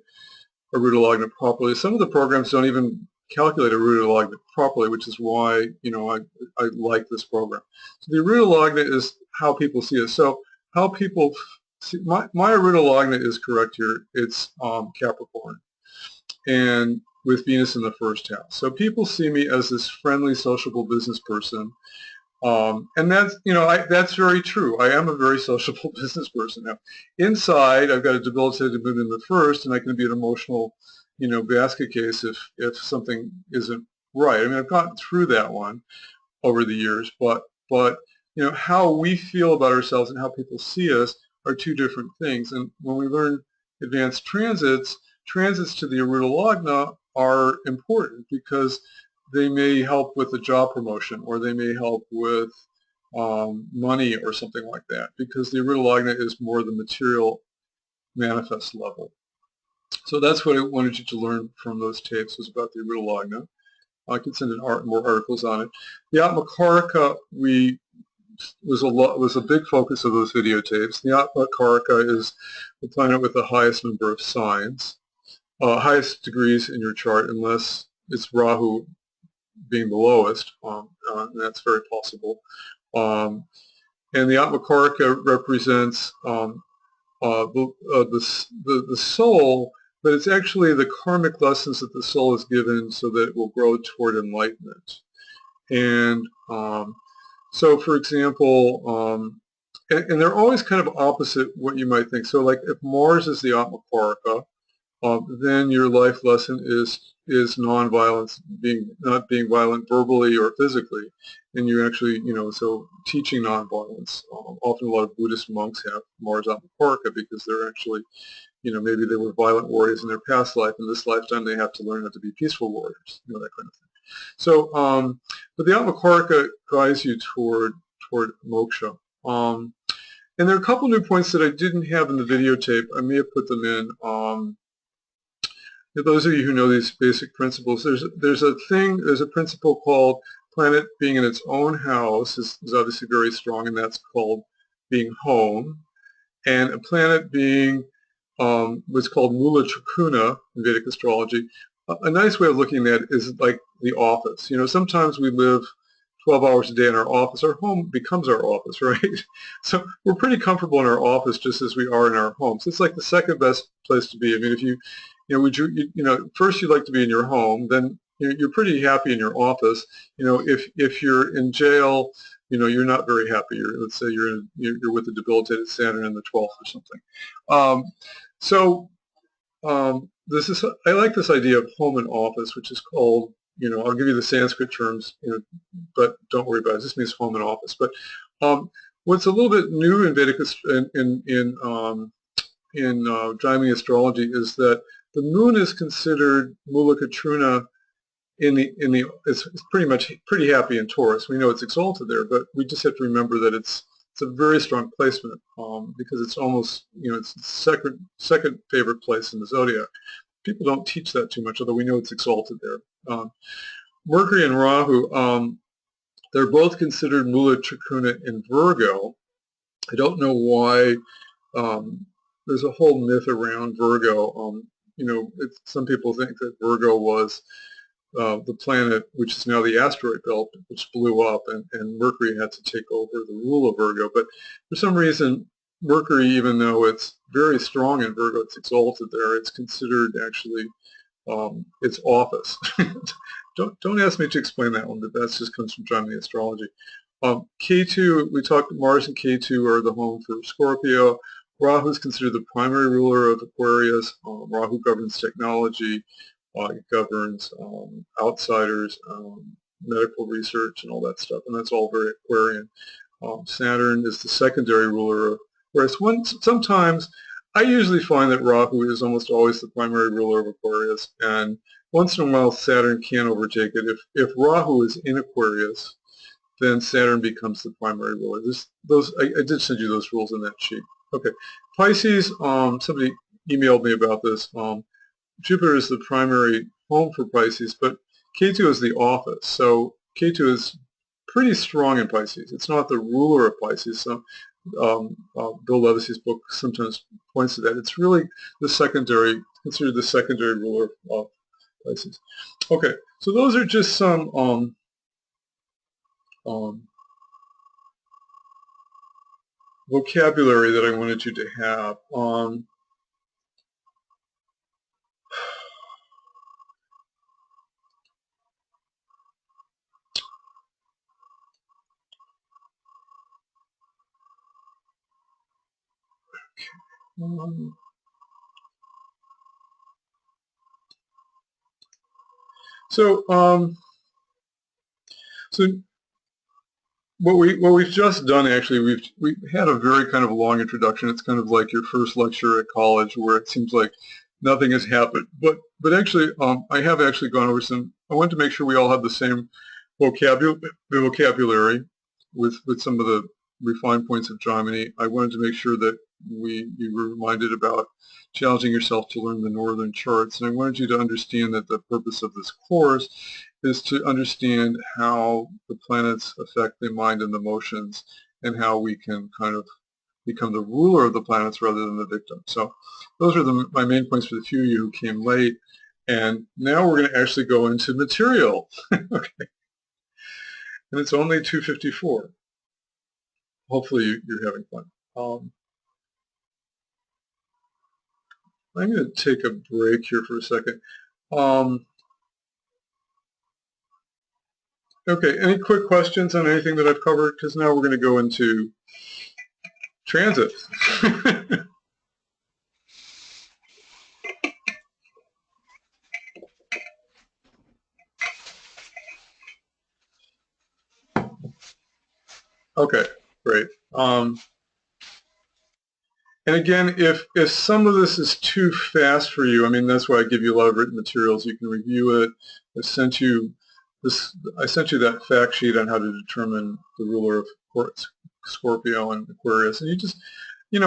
Aruda Lagna properly. Some of the programs don't even calculate Aruda Lagna properly, which is why I like this program. So the Aruda Lagna is how people see us. So how people see, my Aruda Lagna is correct here. It's Capricorn, and with Venus in the 1st house. So people see me as this friendly, sociable business person. And that's, that's very true. I am a very sociable business person. Now, inside, I've got a debilitated moon in the 1st, and I can be an emotional, basket case if something isn't right. I mean, I've gotten through that one over the years, but how we feel about ourselves and how people see us are two different things. And when we learn advanced transits to the Aruda Lagna are important because they may help with a job promotion, or they may help with money or something like that, because the Aruda Lagna is more the material manifest level. So that's what I wanted you to learn from those tapes, was about the Aruda Lagna. I can send in more articles on it. The Atmakarika was a big focus of those videotapes. The Atmakarika is the planet with the highest number of signs, highest degrees in your chart, unless it's Rahu being the lowest, and that's very possible. And the Atmakarika represents the soul, but it's actually the karmic lessons that the soul is given so that it will grow toward enlightenment. And so, for example, and they're always kind of opposite what you might think. So, like if Mars is the Atmakarika, then your life lesson is nonviolence, not being violent verbally or physically, and you actually, so teaching nonviolence. Often a lot of Buddhist monks have Mars Atmakarika because they're actually, maybe they were violent warriors in their past life, and this lifetime they have to learn how to be peaceful warriors, that kind of thing. So, but the Atmakarika guides you toward moksha. And there are a couple new points that I didn't have in the videotape. I may have put them in. Those of you who know these basic principles, there's a principle called planet being in its own house is obviously very strong, and that's called being home. And a planet being what's called Mula Trikuna in Vedic astrology. A nice way of looking at it is like the office. Sometimes we live 12 hours a day in our office. Our home becomes our office, right? So we're pretty comfortable in our office just as we are in our homes. It's like the second best place to be. I mean, if you first you'd like to be in your home, then you're pretty happy in your office. If you're in jail, you're not very happy. Let's say you're with a debilitated Saturn in the 12th or something. I like this idea of home and office, which is called, I'll give you the Sanskrit terms, but don't worry about it. This means home and office. But what's a little bit new in Vedic in Jaimini astrology is that the moon is considered Mulakatruna it's pretty happy in Taurus. We know it's exalted there, but we just have to remember that it's a very strong placement because it's almost it's the second favorite place in the zodiac. People don't teach that too much, although we know it's exalted there. Mercury and Rahu, they're both considered Mula Trikruna in Virgo. I don't know why. There's a whole myth around Virgo. Some people think that Virgo was the planet, which is now the asteroid belt, which blew up, and Mercury had to take over the rule of Virgo. But for some reason, Mercury, even though it's very strong in Virgo, it's exalted there, it's considered actually its office. Don't ask me to explain that one, but that just comes from Jaimini astrology. K2, we talked, Mars and K2 are the home for Scorpio. Rahu is considered the primary ruler of Aquarius. Rahu governs technology. It governs outsiders, medical research, and all that stuff, and that's all very Aquarian. Saturn is the secondary ruler, whereas sometimes I usually find that Rahu is almost always the primary ruler of Aquarius, and once in a while Saturn can overtake it. If Rahu is in Aquarius, then Saturn becomes the primary ruler. I did send you those rules in that sheet. Okay, Pisces, somebody emailed me about this. Jupiter is the primary home for Pisces, but K2 is the office. So K2 is pretty strong in Pisces. It's not the ruler of Pisces. Bill Levicy's book sometimes points to that. It's really considered the secondary ruler of Pisces. Okay, so those are just some vocabulary that I wanted you to have. So what we've just done, actually, we've had a very kind of long introduction. It's kind of like your first lecture at college, where it seems like nothing has happened. But actually, I have actually gone over some. I wanted to make sure we all have the same vocabulary with some of the refined points of Jaimini. I wanted to make sure that you were reminded about challenging yourself to learn the northern charts, and I wanted you to understand that the purpose of this course is to understand how the planets affect the mind and the emotions, and how we can kind of become the ruler of the planets rather than the victim. So those are my main points for the few of you who came late. And now we're going to actually go into material. Okay. And it's only 2:54. Hopefully you're having fun. I'm going to take a break here for a second. Okay, any quick questions on anything that I've covered? Because now we're going to go into transit. Okay, great. And again, if some of this is too fast for you, I mean, that's why I give you a lot of written materials. You can review it. I sent you that fact sheet on how to determine the ruler of Scorpio and Aquarius, and you just, a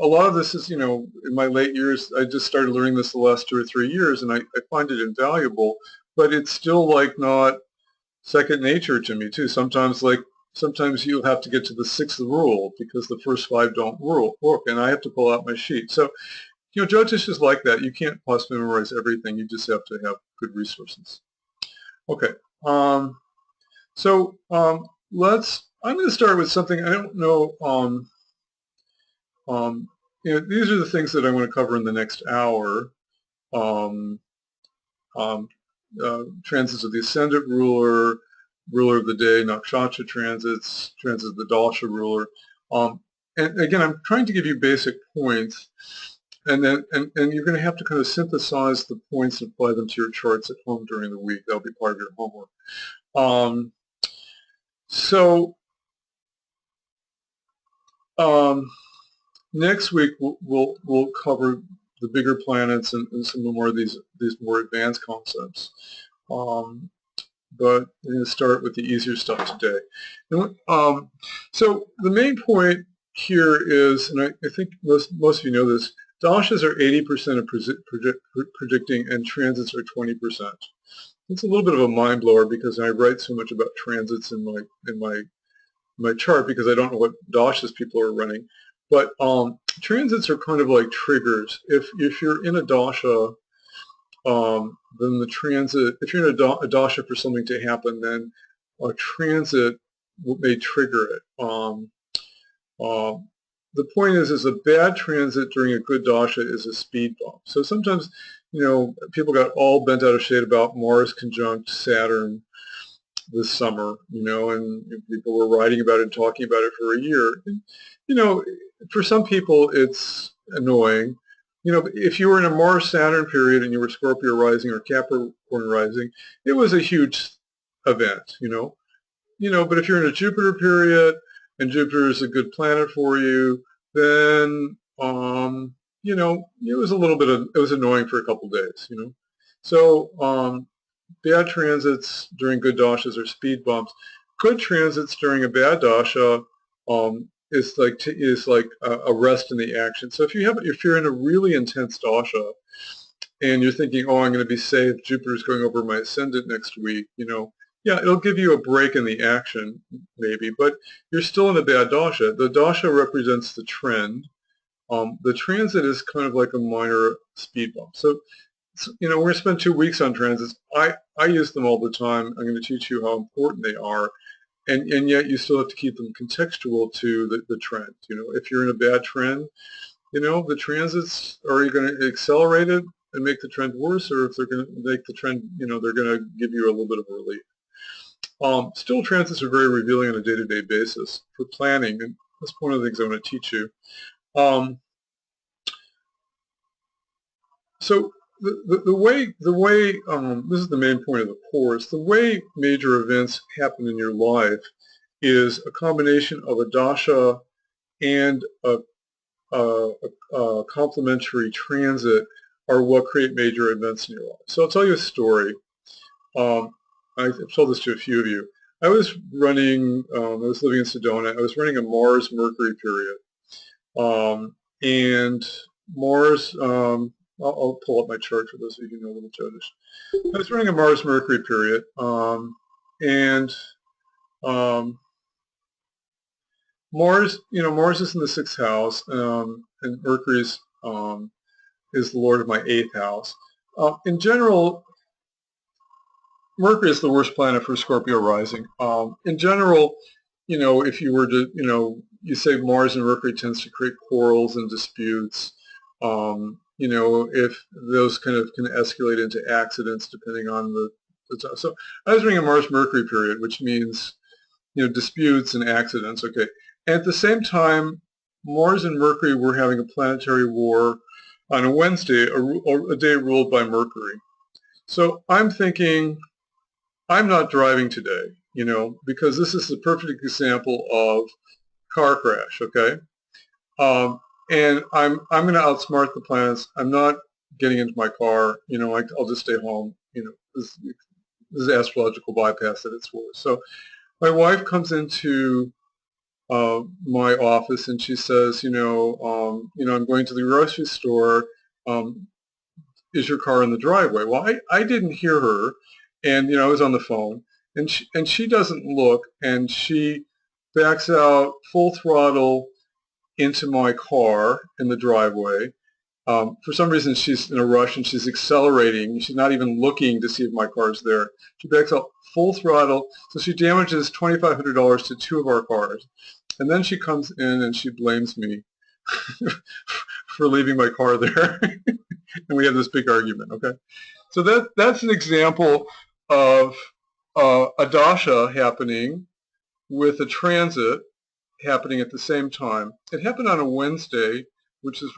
lot of this is, in my late years, I just started learning this the last 2 or 3 years, and I find it invaluable, but it's still like not second nature to me too. Sometimes you'll have to get to the 6th rule because the first 5 don't work, and I have to pull out my sheet. So, Jyotish is like that. You can't possibly memorize everything. You just have to have good resources. Okay. I'm going to start with something I don't know. These are the things that I want to cover in the next hour. Transits of the ascendant ruler, ruler of the day, Nakshatra transits the Dasha ruler. And again, I'm trying to give you basic points, and then you're going to have to kind of synthesize the points and apply them to your charts at home during the week. That'll be part of your homework. Next week we'll cover the bigger planets and some more of these more advanced concepts. But we're going to start with the easier stuff today. So the main point here is, and I think most of you know this, dashas are 80% of predicting, and transits are 20%. It's a little bit of a mind blower because I write so much about transits in my chart because I don't know what dashas people are running. But transits are kind of like triggers. If you're in a dasha, then the transit, if you're in a dasha for something to happen, then a transit may trigger it. The point is a bad transit during a good dasha is a speed bump. So sometimes, people got all bent out of shape about Mars conjunct Saturn this summer, and people were writing about it and talking about it for a year. And, for some people it's annoying. If you were in a Mars-Saturn period and you were Scorpio rising or Capricorn rising, it was a huge event, But if you're in a Jupiter period and Jupiter is a good planet for you, then, it was it was annoying for a couple days, So, bad transits during good dashas are speed bumps. Good transits during a bad dasha is like a rest in the action. So if you're in a really intense dasha and you're thinking, oh, I'm going to be safe, Jupiter's going over my ascendant next week, yeah, it'll give you a break in the action maybe, but you're still in a bad dasha. The dasha represents the trend. The transit is kind of like a minor speed bump. So we're going to spend 2 weeks on transits. I use them all the time. I'm going to teach you how important they are. And yet you still have to keep them contextual to the trend. If you're in a bad trend, the transits, are you going to accelerate it and make the trend worse, or if they're going to make the trend, they're going to give you a little bit of relief. Still, transits are very revealing on a day-to-day basis for planning, and that's one of the things I want to teach you. So the way this is the main point of the course. The way major events happen in your life is a combination of a dasha and a complementary transit are what create major events in your life. So I'll tell you a story. I've told this to a few of you. I was running. I was living in Sedona. I was running a Mars-Mercury period, and Mars. I'll pull up my chart for those of you who know a little Jyotish. I was running a Mars-Mercury period, and Mars, Mars is in the 6th house, and Mercury is the lord of my 8th house. In general, Mercury is the worst planet for Scorpio rising. In general, if you were to, you say Mars and Mercury tends to create quarrels and disputes. If those kind of can escalate into accidents depending on the time. So I was running a Mars-Mercury period, which means, disputes and accidents. Okay. And at the same time, Mars and Mercury were having a planetary war on a Wednesday, a day ruled by Mercury. So I'm thinking, I'm not driving today, because this is the perfect example of car crash, okay? And I'm going to outsmart the planets. I'm not getting into my car, I'll just stay home, this is astrological bypass at its worst. So my wife comes into my office and she says, I'm going to the grocery store. Is your car in the driveway? Well, I didn't hear her, and I was on the phone, and she doesn't look, and she backs out full throttle into my car in the driveway. For some reason, she's in a rush and she's accelerating. She's not even looking to see if my car's there. She backs out full throttle, so she damages $2,500 to 2 of our cars. And then she comes in and she blames me for leaving my car there. And we have this big argument, okay? So that's an example of a dasha happening with a transit happening at the same time. It happened on a Wednesday, which is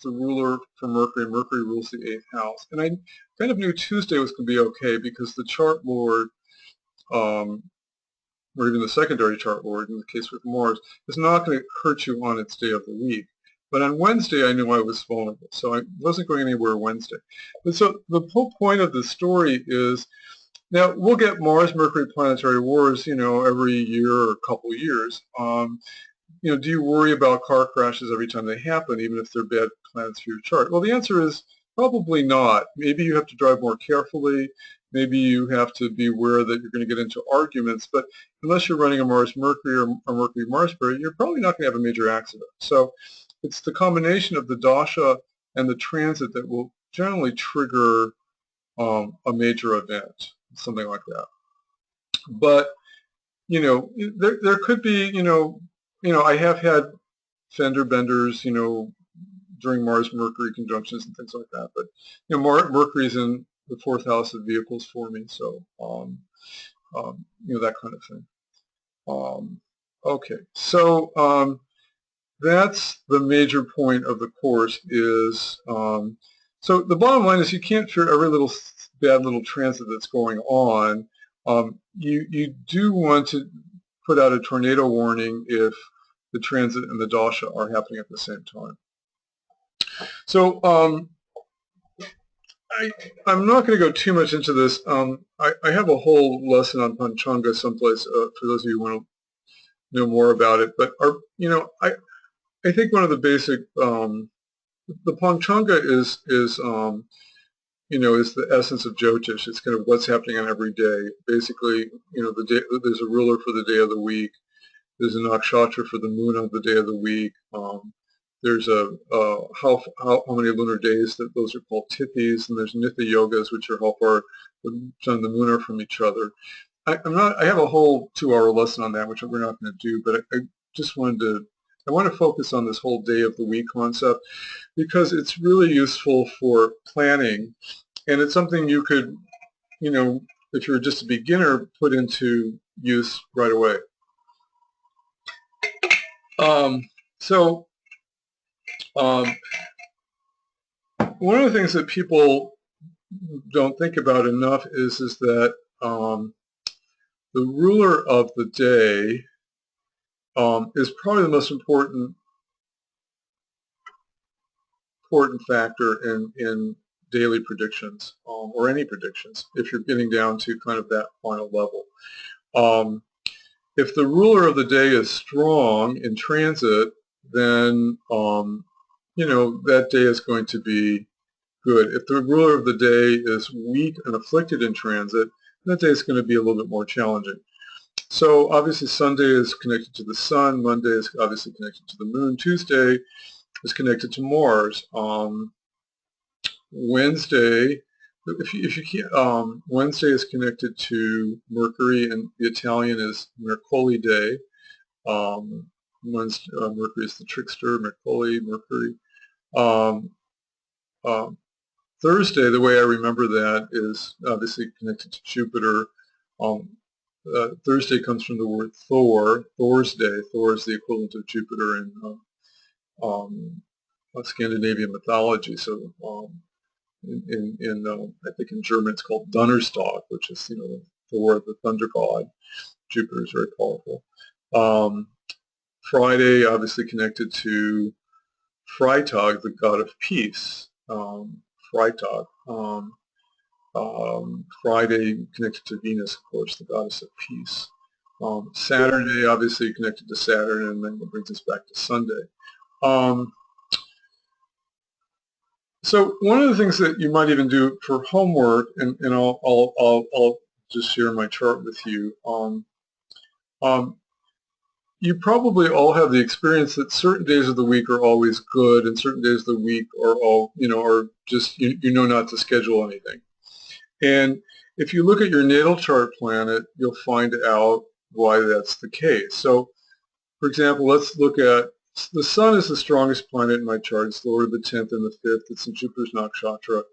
the ruler for Mercury. Mercury rules the 8th house. And I kind of knew Tuesday was going to be okay because the chart lord, or even the secondary chart lord, in the case with Mars, is not going to hurt you on its day of the week. But on Wednesday, I knew I was vulnerable, so I wasn't going anywhere Wednesday. But so the whole point of the story is, now we'll get Mars-Mercury planetary wars, every year or a couple years. Do you worry about car crashes every time they happen, even if they're bad planets for your chart? Well, the answer is probably not. Maybe you have to drive more carefully. Maybe you have to be aware that you're going to get into arguments. But unless you're running a Mars-Mercury or a Mercury-Mars-Spirit, you're probably not going to have a major accident. So it's the combination of the dasha and the transit that will generally trigger a major event, something like that. But there could be I have had fender benders during Mars Mercury conjunctions and things like that. But Mercury's in the 4th house of vehicles for me, so that kind of thing. Okay, so that's the major point of the course is, so the bottom line is you can't fear every little bad little transit that's going on. You do want to put out a tornado warning if the transit and the dasha are happening at the same time. So I'm not going to go too much into this. I have a whole lesson on Panchanga someplace for those of you who want to know more about it. But I think one of the basic the Panchanga is the essence of Jyotish. It's kind of what's happening on every day. Basically, the day, there's a ruler for the day of the week. There's a nakshatra for the moon on the day of the week. There's how many lunar days that those are called tithis, and there's nitya yogas, which are how far the sun and the moon are from each other. I have a whole 2-hour lesson on that, which we're not going to do, but I just wanted to. I want to focus on this whole day of the week concept because it's really useful for planning, and it's something you could, if you're just a beginner, put into use right away. One of the things that people don't think about enough is that the ruler of the day is probably the most important factor in daily predictions or any predictions if you're getting down to kind of that final level. If the ruler of the day is strong in transit, then that day is going to be good. If the ruler of the day is weak and afflicted in transit, that day is going to be a little bit more challenging. So obviously Sunday is connected to the sun, Monday is obviously connected to the moon, Tuesday is connected to Mars. Wednesday, Wednesday is connected to Mercury, and the Italian is Mercoli Day. Mercury is the trickster, Mercury. Thursday, the way I remember that, is obviously connected to Jupiter. Thursday comes from the word Thor, Thor's day. Thor is the equivalent of Jupiter in Scandinavian mythology. So I think in German it's called Donnerstag, which is Thor, the thunder god. Jupiter is very powerful. Friday, obviously connected to Freitag, the god of peace. Freitag. Friday connected to Venus, of course, the goddess of peace. Saturday, obviously connected to Saturn, and then it brings us back to Sunday. So one of the things that you might even do for homework, and I'll just share my chart with you. You probably all have the experience that certain days of the week are always good, and certain days of the week are just not to schedule anything. And if you look at your natal chart planet, you'll find out why that's the case. So, for example, let's look at the Sun is the strongest planet in my chart. It's the Lord of the 10th and the 5th. It's in Jupiter's Nakshatra.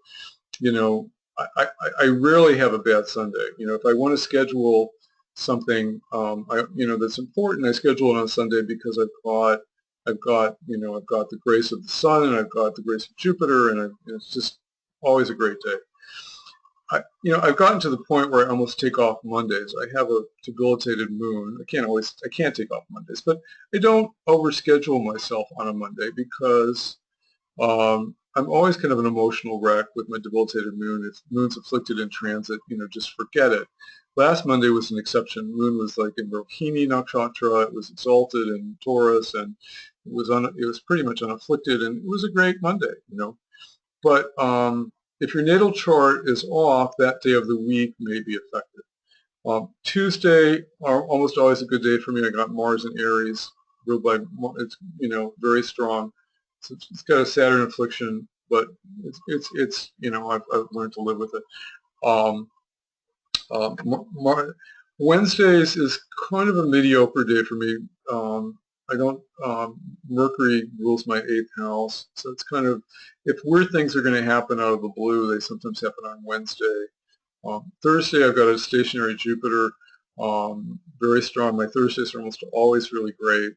I rarely have a bad Sunday. You know, if I want to schedule something, that's important, I schedule it on Sunday because I've got the grace of the sun, and I've got the grace of Jupiter, and it's just always a great day. I've gotten to the point where I almost take off Mondays. I have a debilitated moon. I can't take off Mondays, but I don't overschedule myself on a Monday because I'm always kind of an emotional wreck with my debilitated moon. If moon's afflicted in transit, just forget it. Last Monday was an exception. Moon was like in Rohini Nakshatra. It was exalted in Taurus, and it was pretty much unafflicted, and it was a great Monday, But if your natal chart is off, that day of the week may be affected. Tuesday are almost always a good day for me. I got Mars in Aries, ruled by, it's very strong. So it's got a Saturn affliction, but I've learned to live with it. Wednesdays is kind of a mediocre day for me. I don't, Mercury rules my 8th house, so it's kind of, if weird things are going to happen out of the blue, they sometimes happen on Wednesday. Thursday, I've got a stationary Jupiter, very strong. My Thursdays are almost always really great.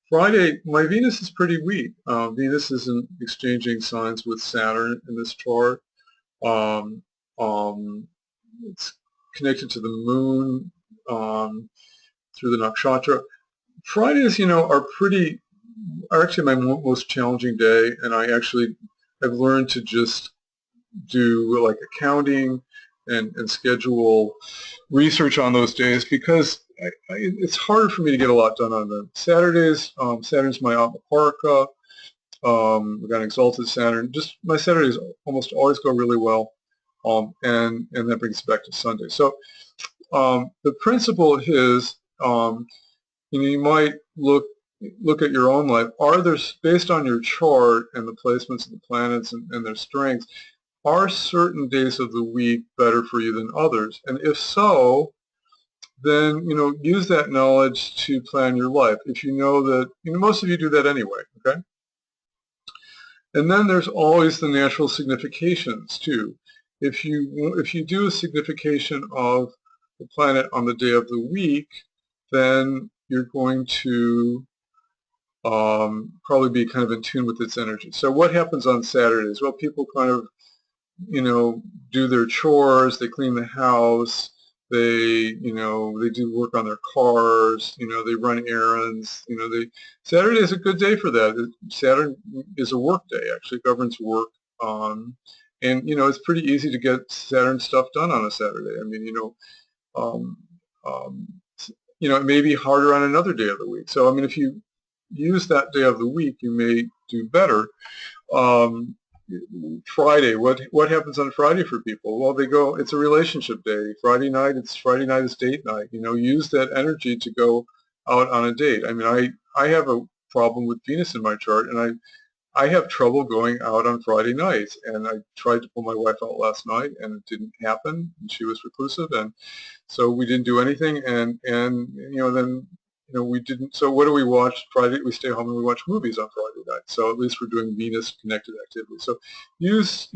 Friday, my Venus is pretty weak. Venus isn't exchanging signs with Saturn in this chart. It's connected to the moon through the Nakshatra. Fridays, are actually my most challenging day, and I've learned to just do like accounting and schedule research on those days because it's harder for me to get a lot done on them. Saturdays, Saturn's my Ashtakavarga. We've got an exalted Saturn. Just my Saturdays almost always go really well, and that brings us back to Sunday. So the principle is, you might look at your own life. Are there, based on your chart and the placements of the planets and their strengths, are certain days of the week better for you than others? And if so, then use that knowledge to plan your life. If you know that, most of you do that anyway, okay? And then there's always the natural significations too. If you do a signification of the planet on the day of the week, then you're going to probably be kind of in tune with its energy. So what happens on Saturdays? Well, people kind of do their chores, they clean the house, they do work on their cars, they run errands, Saturday is a good day for that. Saturn is a work day, actually governs work, and it's pretty easy to get Saturn stuff done on a Saturday. I mean, it may be harder on another day of the week. So I mean, if you use that day of the week, you may do better. Friday, what happens on Friday for people? Well, it's a relationship day. Friday night is date night. Use that energy to go out on a date. I mean, I have a problem with Venus in my chart, and I have trouble going out on Friday nights, and I tried to pull my wife out last night, and it didn't happen, and she was reclusive, and so we didn't do anything, and then we didn't. So what do we watch Friday? We stay home and we watch movies on Friday night. So at least we're doing Venus-connected activity. So use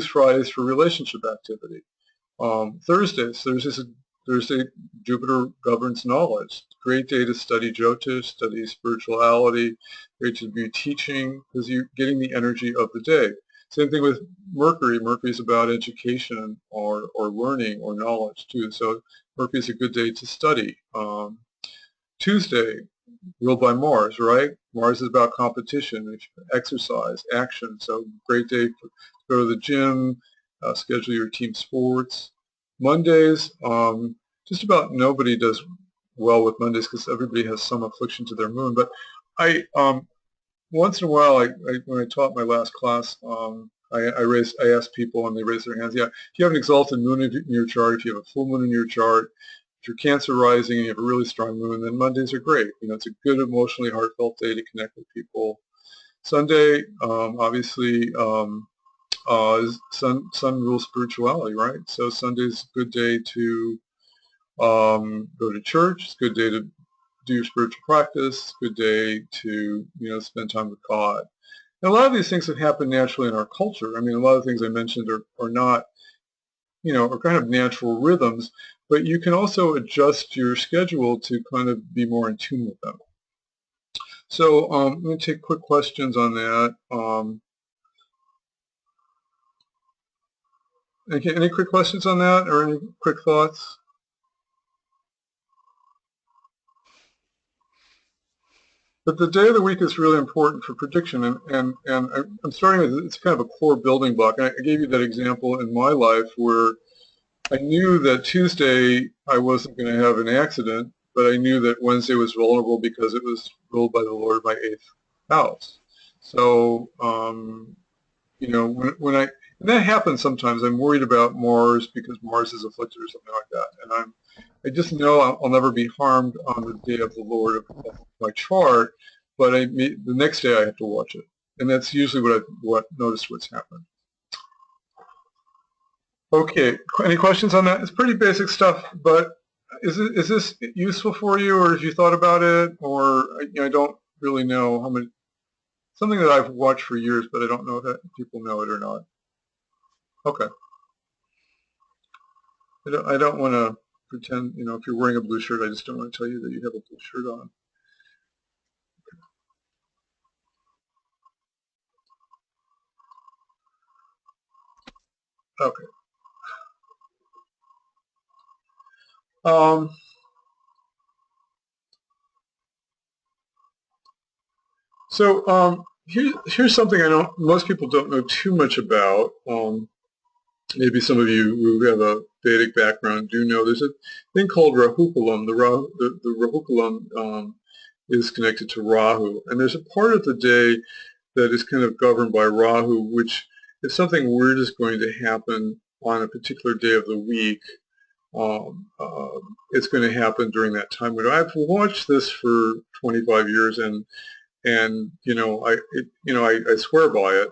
Fridays for relationship activity. Thursday, Jupiter governs knowledge. Great day to study Jyotish, study spirituality. Great to be teaching because you're getting the energy of the day. Same thing with Mercury. Mercury is about education or learning or knowledge too. So Mercury is a good day to study. Tuesday, ruled by Mars, right? Mars is about competition, exercise, action. So great day to go to the gym, schedule your team sports. Mondays, just about nobody does well with Mondays because everybody has some affliction to their moon. But once in a while, when I taught my last class, I asked people and they raised their hands. Yeah, if you have an exalted moon in your chart, if you have a full moon in your chart, if you're Cancer rising and you have a really strong moon, then Mondays are great. It's a good emotionally heartfelt day to connect with people. Sunday, obviously, sun rules spirituality, right? So Sunday's a good day to go to church. It's a good day to do your spiritual practice. It's a good day to spend time with God. And a lot of these things have happened naturally in our culture. I mean, a lot of things I mentioned are not are kind of natural rhythms, but you can also adjust your schedule to kind of be more in tune with them. So I'm going to take quick questions on that. Okay, any quick questions on that or any quick thoughts? But the day of the week is really important for prediction, and I'm starting with, it's kind of a core building block. I gave you that example in my life where I knew that Tuesday I wasn't going to have an accident, but I knew that Wednesday was vulnerable because it was ruled by the Lord of my 8th house. So, and that happens sometimes. I'm worried about Mars because Mars is afflicted or something like that, and I just know I'll never be harmed on the day of the Lord of my chart, but the next day I have to watch it, and that's usually what noticed what's happened. Okay, any questions on that? It's pretty basic stuff, but is this useful for you, or have you thought about it, or I don't really know how many. Something that I've watched for years, but I don't know if people know it or not. Okay. I don't want to pretend, if you're wearing a blue shirt, I just don't want to tell you that you have a blue shirt on. Okay. Here's something most people don't know too much about. Maybe some of you who have a Vedic background do know. There's a thing called Rahukalam. The Rahukalam is connected to Rahu, and there's a part of the day that is kind of governed by Rahu, which if something weird is going to happen on a particular day of the week, it's going to happen during that time window. I've watched this for 25 years, and I swear by it.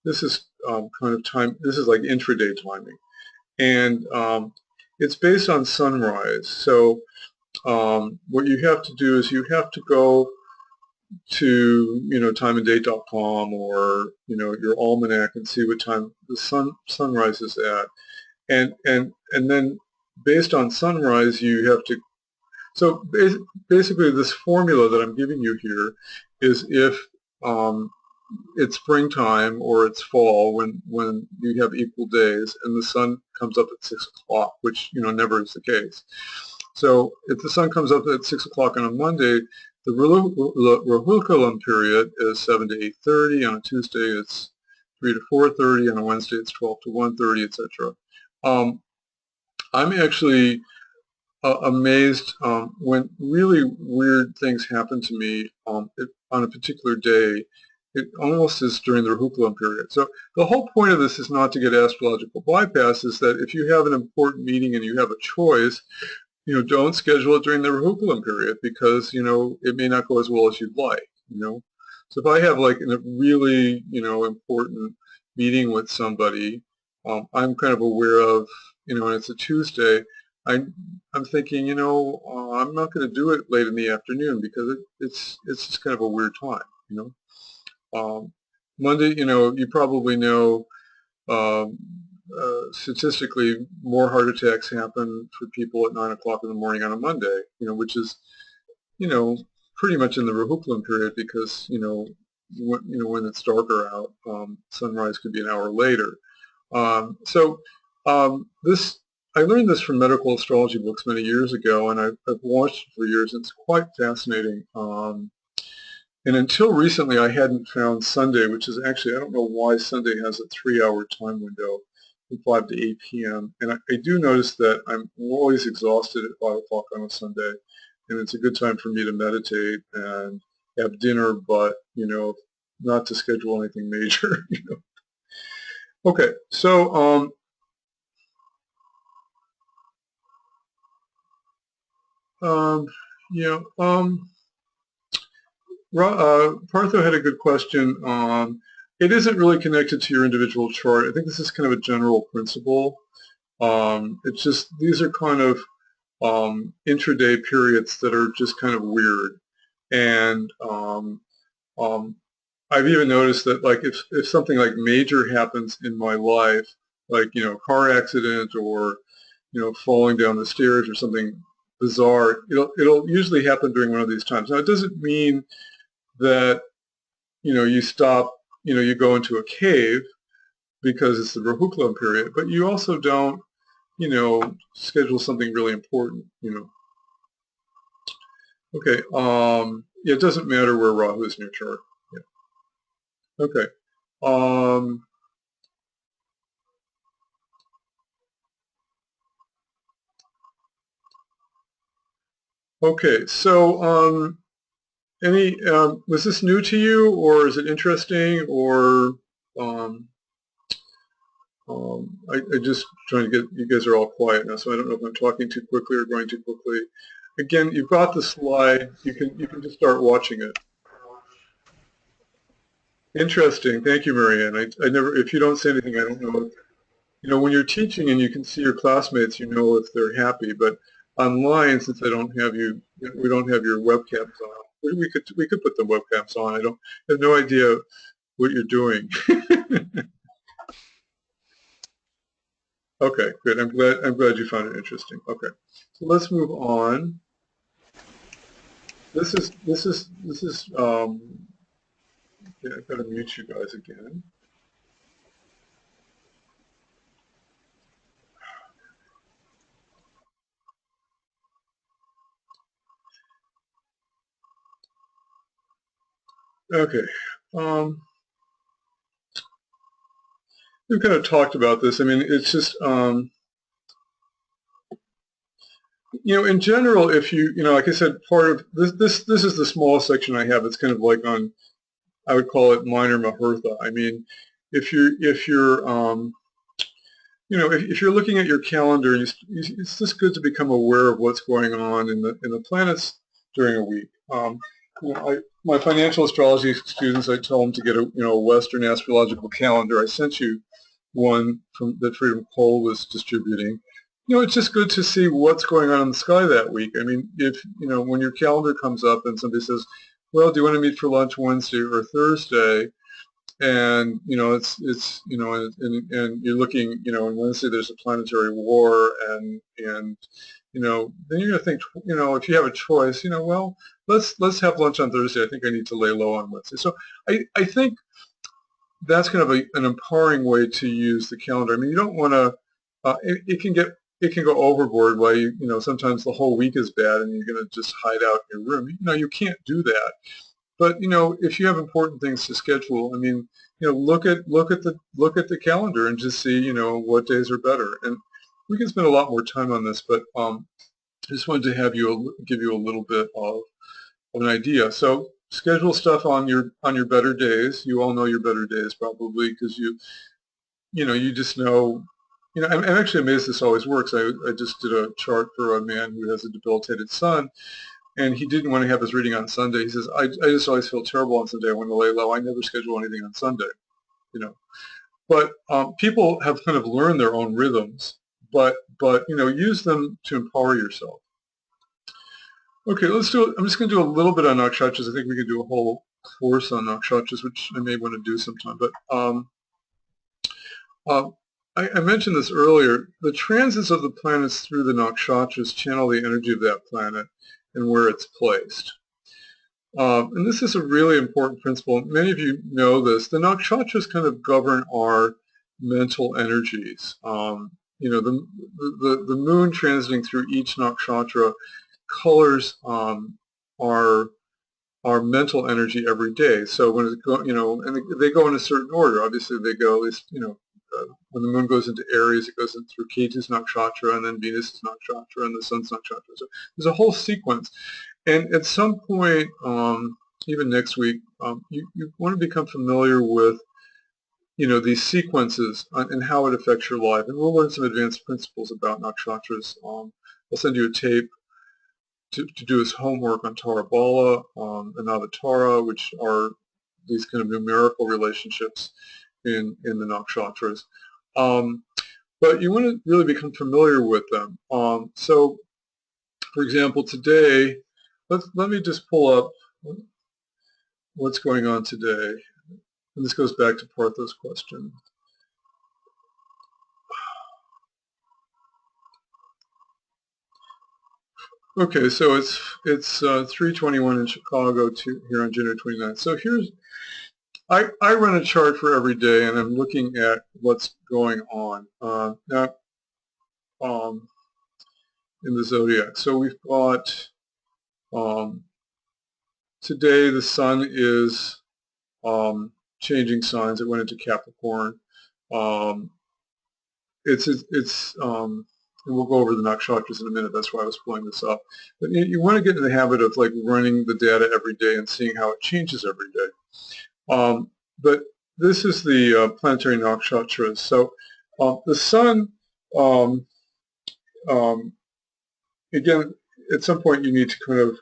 This is kind of time. This is like intraday timing, and it's based on sunrise. So what you have to do is you have to go to timeanddate.com or your almanac and see what time the sunrise is at, and then based on sunrise you have to. So basically, this formula that I'm giving you here is if it's springtime or it's fall when you have equal days and the sun comes up at 6 o'clock, which never is the case. So if the sun comes up at 6 o'clock on a Monday, the Rahukalam period is 7 to 8:30. On a Tuesday, it's 3 to 4:30. On a Wednesday, it's 12 to 1:30, etc. I'm actually amazed when really weird things happen to me on a particular day. It almost is during the Rahukalam period. So the whole point of this is not to get astrological bypass, is that if you have an important meeting and you have a choice, don't schedule it during the Rahukalam period because, it may not go as well as you'd like, So if I have like a really, important meeting with somebody, I'm kind of aware of, and it's a Tuesday, I'm thinking, I'm not going to do it late in the afternoon because it's just kind of a weird time, Monday, you probably know statistically more heart attacks happen for people at 9 o'clock in the morning on a Monday, which is, pretty much in the Rahukalam period because, when it's darker out, sunrise could be an hour later. I learned this from medical astrology books many years ago, and I've watched it for years, and it's quite fascinating. And until recently, I hadn't found Sunday, which is actually, I don't know why Sunday has a 3-hour time window from 5 to 8 p.m. And I do notice that I'm always exhausted at 5 o'clock on a Sunday, and it's a good time for me to meditate and have dinner, but, not to schedule anything major. Okay, so Partho had a good question. It isn't really connected to your individual chart. I think this is kind of a general principle. It's just these are kind of intraday periods that are just kind of weird. And I've even noticed that, like, if something like major happens in my life, like, you know, car accident or, you know, falling down the stairs or something bizarre, it'll usually happen during one of these times. Now, it doesn't mean that, you know, you stop, you know, you go into a cave because it's the Rahu club period, but you also don't, you know, schedule something really important, you know. Okay, yeah, it doesn't matter where Rahu is in your chart. Yeah. Okay. Okay, so was this new to you, or is it interesting, or I just trying to get, you guys are all quiet now, so I don't know if I'm talking too quickly or going too quickly. Again, you've got the slide. You can just start watching it. Interesting. Thank you, Marianne. I never, if you don't say anything, I don't know. You know, when you're teaching and you can see your classmates, you know if they're happy. But online, since I don't have you, we don't have your webcams on. We could put the webcams on. I have no idea what you're doing. Okay, good. I'm glad you found it interesting. Okay, so let's move on. This is yeah, I've got to mute you guys again. Okay. We've kind of talked about this. I mean, it's just, you know, in general, if you know, like I said, part of this is the smallest section I have. It's kind of like on, I would call it minor Muhurta. I mean, if you're, you know, if you're looking at your calendar, it's just good to become aware of what's going on in the planets during a week. You know, my financial astrology students, I tell them to get a, you know, a Western astrological calendar. I sent you one from that Freedom Cole was distributing. You know, it's just good to see what's going on in the sky that week. I mean, if, you know, when your calendar comes up and somebody says, well, do you want to meet for lunch Wednesday or Thursday? And, you know, it's you know, and you're looking, you know, on Wednesday there's a planetary war, and you know, then you're going to think, you know, if you have a choice, you know, well, let's have lunch on Thursday. I think I need to lay low on Wednesday. So I think that's kind of an empowering way to use the calendar. I mean, you don't want to, it can go overboard where you know, sometimes the whole week is bad and you're going to just hide out in your room. You know, you can't do that. But, you know, if you have important things to schedule, I mean, you know, look at the calendar and just see, you know, what days are better. And we can spend a lot more time on this, but I just wanted to have give you a little bit of an idea. So schedule stuff on your better days. You all know your better days probably, because you know, you just know. You know, I'm actually amazed this always works. I just did a chart for a man who has a debilitated son, and he didn't want to have his reading on Sunday. He says, I just always feel terrible on Sunday. I want to lay low. I never schedule anything on Sunday, you know. But people have kind of learned their own rhythms, but you know, use them to empower yourself. Okay, let's do it. I'm just going to do a little bit on nakshatras. I think we could do a whole course on nakshatras, which I may want to do sometime. But I mentioned this earlier. The transits of the planets through the nakshatras channel the energy of that planet and where it's placed. And this is a really important principle. Many of you know this. The nakshatras kind of govern our mental energies. You know, the moon transiting through each nakshatra colors our mental energy every day. So when it you know, and they go in a certain order. Obviously, they go at least, you know, when the moon goes into Aries, it goes in through Ketu's nakshatra, and then Venus's nakshatra, and the sun's nakshatra. So there's a whole sequence. And at some point, even next week, you want to become familiar with, you know, these sequences and how it affects your life. And we'll learn some advanced principles about nakshatras. I'll send you a tape to do his homework on Tara Bala and Avatara, which are these kind of numerical relationships in the nakshatras. But you want to really become familiar with them. So, for example, today, let me just pull up what's going on today. And this goes back to Partha's question. Okay, so it's 3:21 in Chicago here on January 29th. So I run a chart for every day, and I'm looking at what's going on now in the zodiac. So we've got today the sun is changing signs. It went into Capricorn. Um, and we'll go over the nakshatras in a minute. That's why I was pulling this up. But you want to get in the habit of like running the data every day and seeing how it changes every day. But this is the planetary nakshatras. So the sun, um, um, again, at some point you need to kind of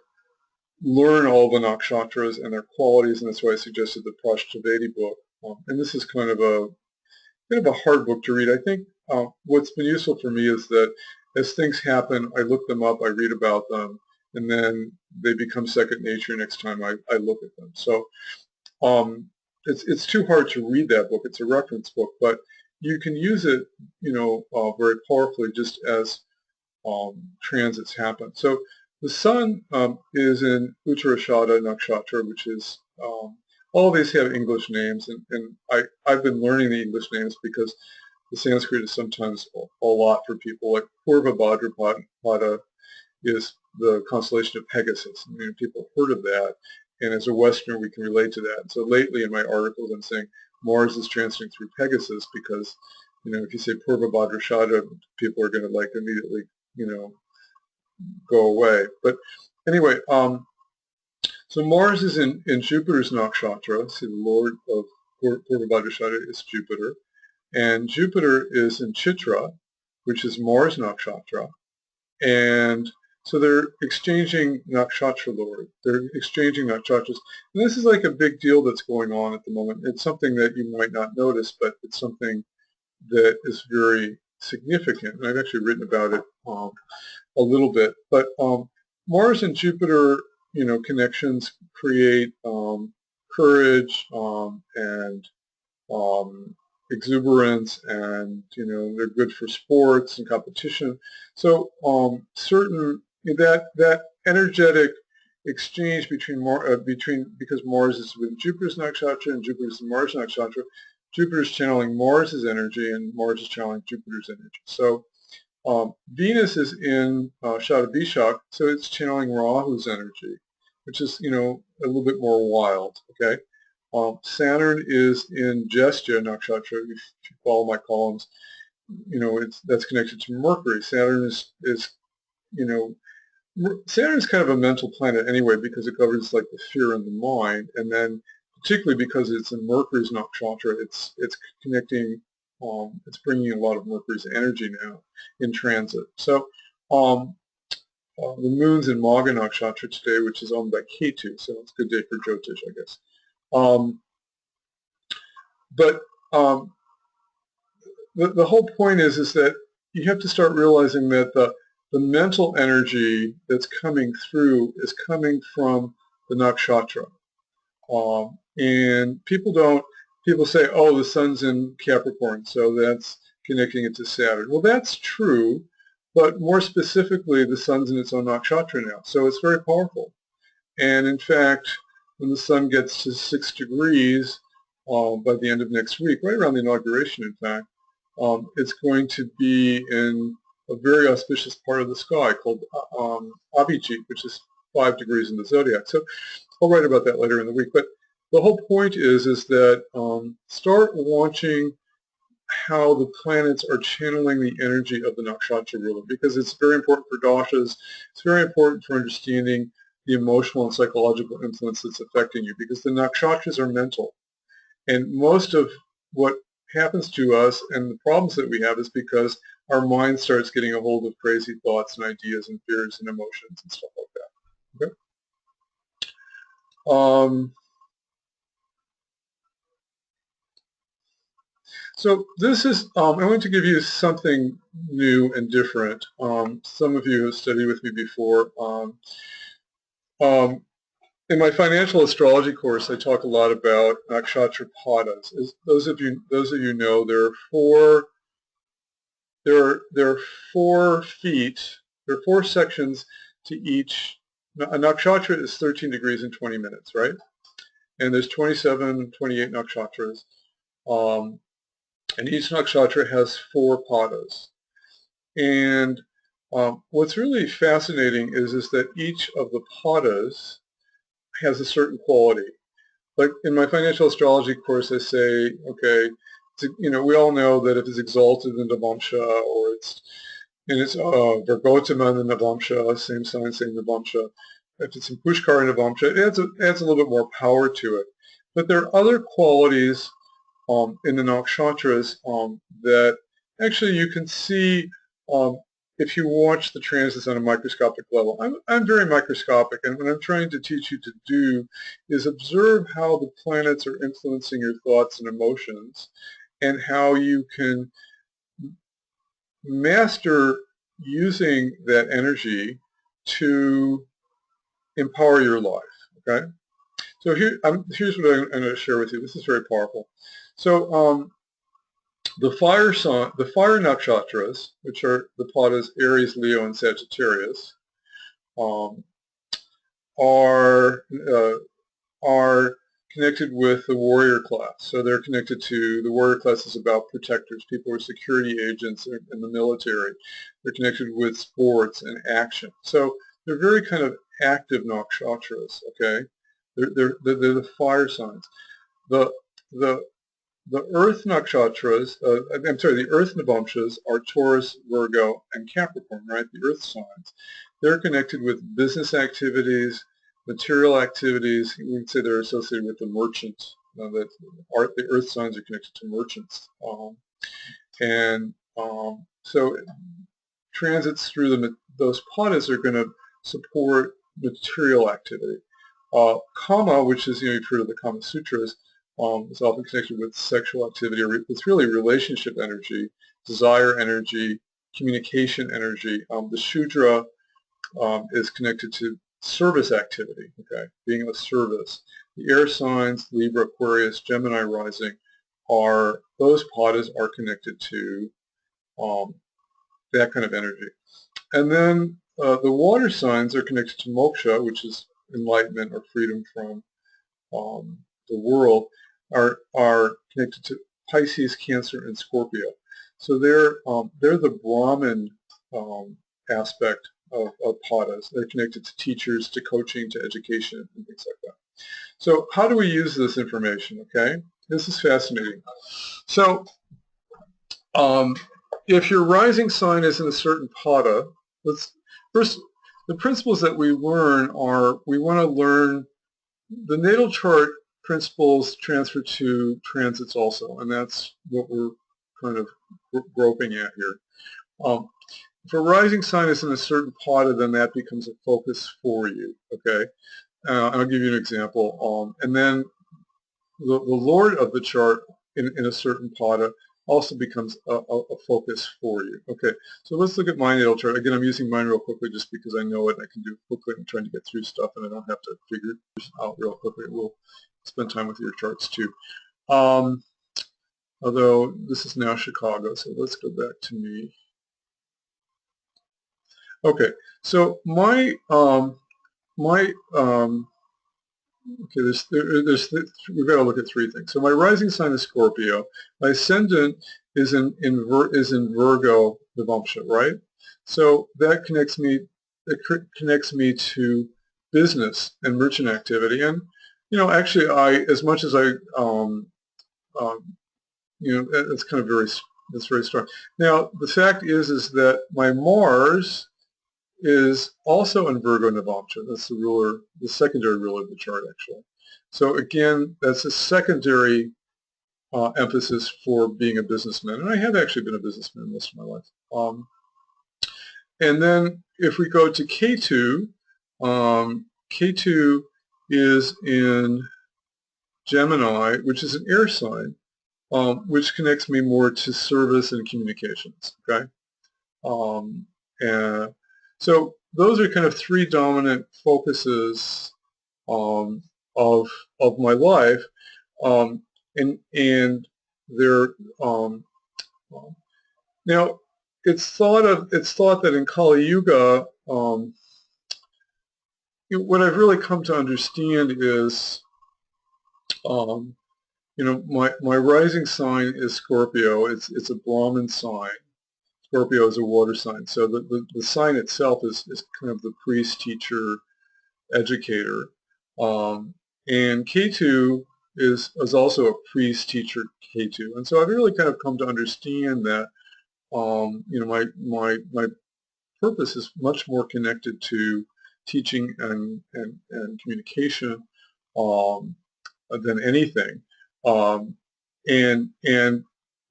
learn all the nakshatras and their qualities, and that's why I suggested the Prashtivedi book. And this is kind of a hard book to read. I think what's been useful for me is that as things happen, I look them up, I read about them, and then they become second nature next time I look at them. So it's too hard to read that book. It's a reference book, but you can use it, very powerfully just as transits happen. So the sun is in Uttarashada Nakshatra, which is all these have English names, and I've been learning the English names because the Sanskrit is sometimes a lot for people. Like Purva Bhadrapada is the constellation of Pegasus. I mean, people have heard of that, and as a Westerner, we can relate to that. And so lately in my articles, I'm saying Mars is transiting through Pegasus because, if you say Purva Bhadrapada, people are going to like immediately, go away. But anyway, so Mars is in Jupiter's nakshatra. See, the Lord of Purva Bhadrapada is Jupiter. And Jupiter is in Chitra, which is Mars nakshatra. And so they're exchanging nakshatra lord. They're exchanging nakshatras. And this is like a big deal that's going on at the moment. It's something that you might not notice, but it's something that is very significant. And I've actually written about it a little bit. But Mars and Jupiter, connections create courage and exuberance, and they're good for sports and competition. So that energetic exchange because Mars is with Jupiter's nakshatra and Jupiter's in Mars nakshatra. Jupiter's channeling Mars's energy and Mars is channeling Jupiter's energy. So Venus is in Shadabhishak, so it's channeling Rahu's energy, which is a little bit more wild. Okay. Saturn is in Jestha Nakshatra. If you follow my columns, that's connected to Mercury. Saturn is Saturn is kind of a mental planet anyway because it governs like the fear in the mind, and then particularly because it's in Mercury's nakshatra, it's connecting. It's bringing a lot of Mercury's energy now in transit. So the moon's in Magha nakshatra today, which is owned by Ketu, so it's a good day for Jyotish, I guess. But the whole point is that you have to start realizing that the mental energy that's coming through is coming from the nakshatra. And people say, oh, the sun's in Capricorn, so that's connecting it to Saturn. Well, that's true, but more specifically, the sun's in its own nakshatra now, so it's very powerful. And in fact, when the sun gets to 6 degrees by the end of next week, right around the inauguration, in fact, it's going to be in a very auspicious part of the sky called Abhijit, which is 5 degrees in the zodiac. So I'll write about that later in the week. But the whole point is that start watching how the planets are channeling the energy of the nakshatra ruler, because it's very important for dashas. It's very important for understanding the emotional and psychological influence that's affecting you, because the nakshatras are mental. And most of what happens to us and the problems that we have is because our mind starts getting a hold of crazy thoughts and ideas and fears and emotions and stuff like that. Okay. So this is, I want to give you something new and different. Some of you have studied with me before. In my financial astrology course, I talk a lot about nakshatra padas. As those of you know, there are 4 feet. There are 4 sections to each. A nakshatra is 13 degrees and 20 minutes, right? And there's 27, 28 nakshatras. And each nakshatra has 4 padas. And what's really fascinating is that each of the padas has a certain quality. Like in my financial astrology course, I say, okay, we all know that if it's exalted in Navamsha or it's Vergotama in Navamsha, same sign, same Navamsha. If it's in Pushkar in Navamsha, it adds a little bit more power to it. But there are other qualities in the nakshatras that actually you can see if you watch the transits on a microscopic level. I'm very microscopic, and what I'm trying to teach you to do is observe how the planets are influencing your thoughts and emotions, and how you can master using that energy to empower your life. Okay, so here's what I'm going to share with you. This is very powerful. So the fire nakshatras, which are the padas Aries, Leo, and Sagittarius, are connected with the warrior class. So they're connected to, the warrior class is about protectors, people who are security agents in the military. They're connected with sports and action. So they're very kind of active nakshatras, okay? They're the fire signs. The earth nakshatras, the earth navamshas are Taurus, Virgo, and Capricorn, right? The earth signs. They're connected with business activities, material activities. We would say they're associated with the merchants. The earth signs are connected to merchants. So transits through those padas are going to support material activity. Kama, which is, you've heard of the Kama Sutras, is often connected with sexual activity, or it's really relationship energy, desire energy, communication energy. The Shudra is connected to service activity, okay, being of service. The air signs, Libra, Aquarius, Gemini rising, those padas are connected to that kind of energy. And then the water signs are connected to moksha, which is enlightenment or freedom from the world, are connected to Pisces, Cancer, and Scorpio. So they're the Brahmin aspect of padas. They're connected to teachers, to coaching, to education, and things like that. So how do we use this information, okay? This is fascinating. So if your rising sign is in a certain pada, first, the principles that we learn are, we want to learn the natal chart principles transfer to transits also, and that's what we're kind of groping at here. If a rising sign is in a certain pada, then that becomes a focus for you, okay? I'll give you an example. And then the Lord of the chart in a certain pada also becomes a focus for you. Okay, so let's look at my natal chart. Again, I'm using mine real quickly just because I know it and I can do it quickly. I'm trying to get through stuff and I don't have to figure it out real quickly. We'll spend time with your charts too. Although this is now Chicago, so let's go back to me. Okay, so we've got to look at 3 things. So my rising sign is Scorpio. My ascendant is in Virgo, Navamsha, right? So that connects me to business and merchant activity. And actually, as much as it's kind of it's very strong. Now the fact is that my Mars is also in Virgo Navamsha. That's the secondary ruler of the chart, actually. So again, that's a secondary emphasis for being a businessman. And I have actually been a businessman most of my life. And then if we go to K2, K2 is in Gemini, which is an air sign, which connects me more to service and communications, okay? So those are kind of 3 dominant focuses of my life, and they're now it's thought that in Kali Yuga what I've really come to understand is, my rising sign is Scorpio. It's a Brahmin sign. Scorpio is a water sign. So the sign itself is kind of the priest, teacher, educator. And K2 is also a priest, teacher, K2. And so I've really kind of come to understand that, my purpose is much more connected to teaching and communication than anything. And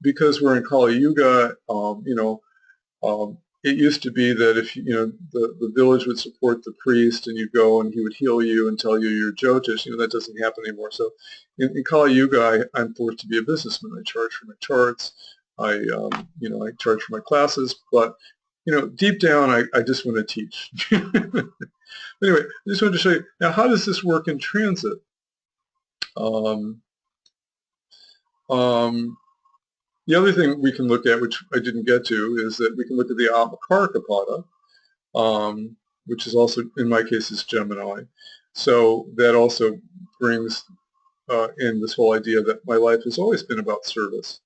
because we're in Kali Yuga, it used to be that if the village would support the priest and you go and he would heal you and tell you you're Jyotish, that doesn't happen anymore. So in Kali Yuga, I'm forced to be a businessman. I charge for my charts. I charge for my classes, but deep down, I just want to teach. Anyway, I just wanted to show you now, how does this work in transit? The other thing we can look at, which I didn't get to, is that we can look at the Atmakarika pada, which is also, in my case, is Gemini. So that also brings in this whole idea that my life has always been about service.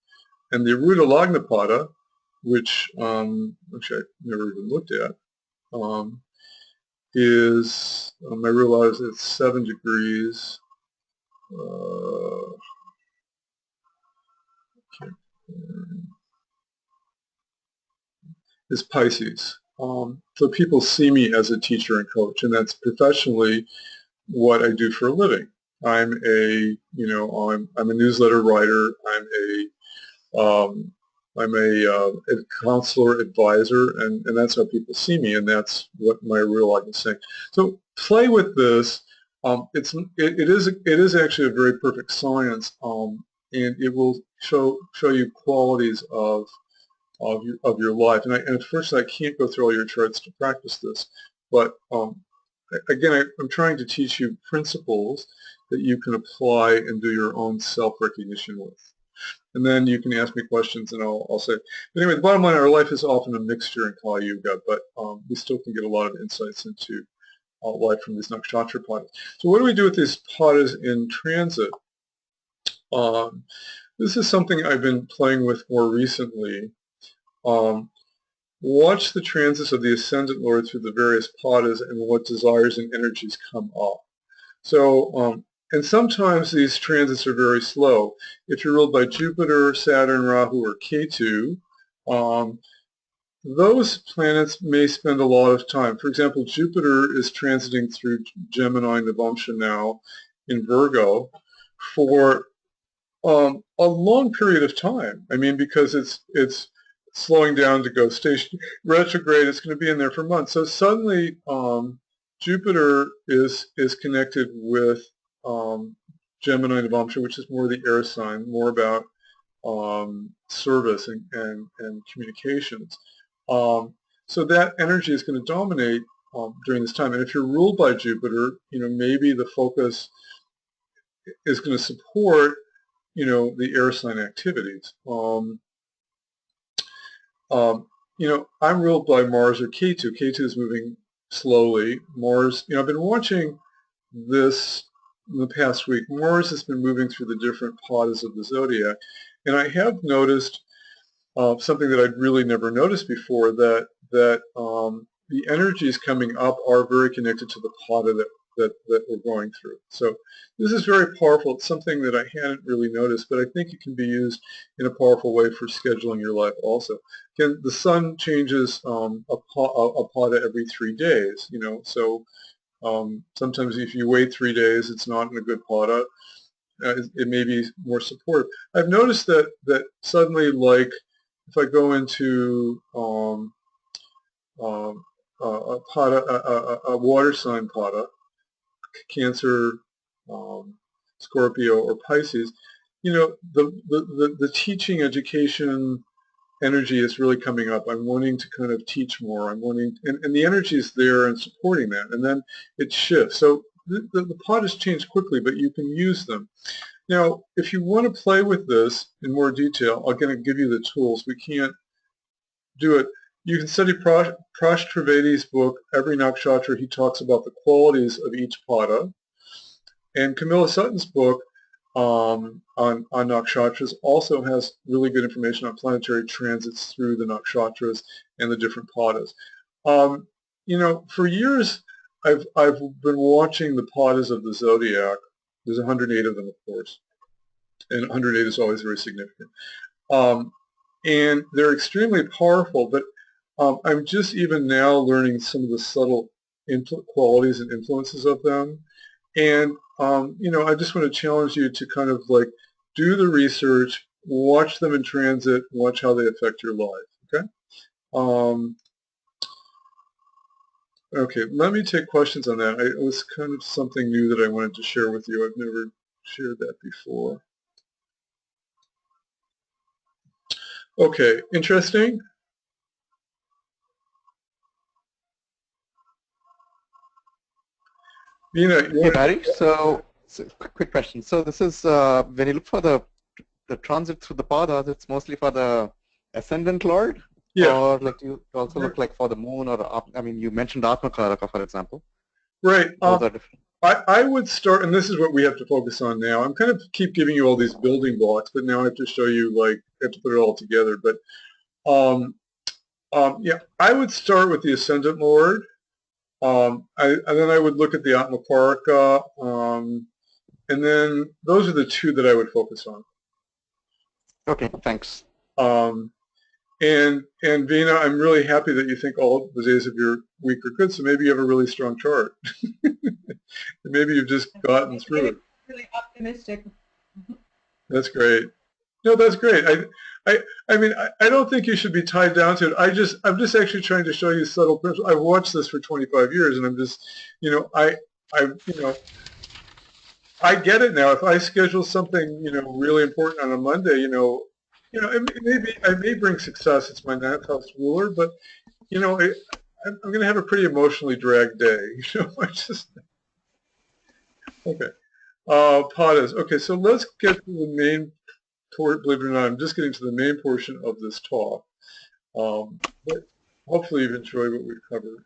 And the Aruda Lagna pada, which actually I never even looked at, is, I realize it's 7 degrees. Is Pisces. So people see me as a teacher and coach, and that's professionally what I do for a living. I'm a newsletter writer. I'm a counselor advisor, and that's how people see me, and that's what my real life is saying. So play with this. It is actually a very perfect science, and it will show you qualities of your life. And unfortunately, I can't go through all your charts to practice this, but again, I'm trying to teach you principles that you can apply and do your own self-recognition with. And then you can ask me questions, and I'll say. But anyway, the bottom line, our life is often a mixture in Kali Yuga, but we still can get a lot of insights into life from these Nakshatra padas. So what do we do with these padas in transit? This is something I've been playing with more recently. Watch the transits of the Ascendant Lord through the various padas and what desires and energies come up. So, and sometimes these transits are very slow. If you're ruled by Jupiter, Saturn, Rahu, or Ketu, those planets may spend a lot of time. For example, Jupiter is transiting through Gemini Navamsha now in Virgo for a long period of time. I mean, because it's slowing down to go station retrograde. It's going to be in there for months. So suddenly, Jupiter is connected with Gemini Navamsha, which is more the air sign, more about service and communications. So that energy is going to dominate during this time. And if you're ruled by Jupiter, maybe the focus is going to support, the air sign activities. I'm ruled by Mars or Ketu. Ketu is moving slowly. Mars, I've been watching this in the past week. Mars has been moving through the different padas of the zodiac, and I have noticed something that I'd really never noticed before, that the energies coming up are very connected to the pada that we're going through. So this is very powerful. It's something that I hadn't really noticed, but I think it can be used in a powerful way for scheduling your life also. Again, the sun changes a pada every 3 days, so sometimes if you wait 3 days, it's not in a good pada. It may be more supportive. I've noticed that suddenly, like if I go into a water sign pada, Cancer, Scorpio, or Pisces, the teaching education energy is really coming up. I'm wanting to kind of teach more. I'm wanting, and the energy is there and supporting that, and then it shifts. So the padas change quickly, but you can use them. Now, if you want to play with this in more detail, I'm going to give you the tools. We can't do it You can study Prash Trivedi's book, Every Nakshatra. He talks about the qualities of each pada. And Camilla Sutton's book on nakshatras also has really good information on planetary transits through the nakshatras and the different padas. You know, for years I've been watching the padas of the zodiac. There's 108 of them, of course, and 108 is always very significant. And they're extremely powerful, but I'm just even now learning some of the subtle qualities and influences of them. And, you know, I just want to challenge you to kind of like do the research, watch them in transit, watch how they affect your life, okay? Okay, let me take questions on that. It was kind of something new that I wanted to share with you. I've never shared that before. Okay, interesting? Nina, Hey Barry, so quick question. So this is when you look for the transit through the padas, it's mostly for the ascendant lord, yeah, or like you also look like for the moon, or I mean, you mentioned Atmakaraka, for example. right. Those are different. I would start, and this is what we have to focus on now. I'm kind of keep giving you all these building blocks, but now I have to show you, like, I have to put it all together. But yeah, I would start with the ascendant lord. And then I would look at the Atmakaraka, and then those are the two that I would focus on. Okay, thanks. And Veena, I'm really happy that you think all the days of your week are good, so maybe you have a really strong chart. Maybe you've just gotten through it. Really optimistic. That's great. No, that's great. I mean, I don't think you should be tied down to it. I'm just actually trying to show you subtle principles. I've watched this for 25 years, and I'm just, you know, you know, I get it now. If I schedule something, you know, really important on a Monday, you know, I may bring success. It's my ninth house ruler, but you know, I'm going to have a pretty emotionally dragged day. You know, I just okay. Padas. Okay, so let's get to the main. Believe it or not, I'm just getting to the main portion of this talk. But hopefully you've enjoyed what we've covered.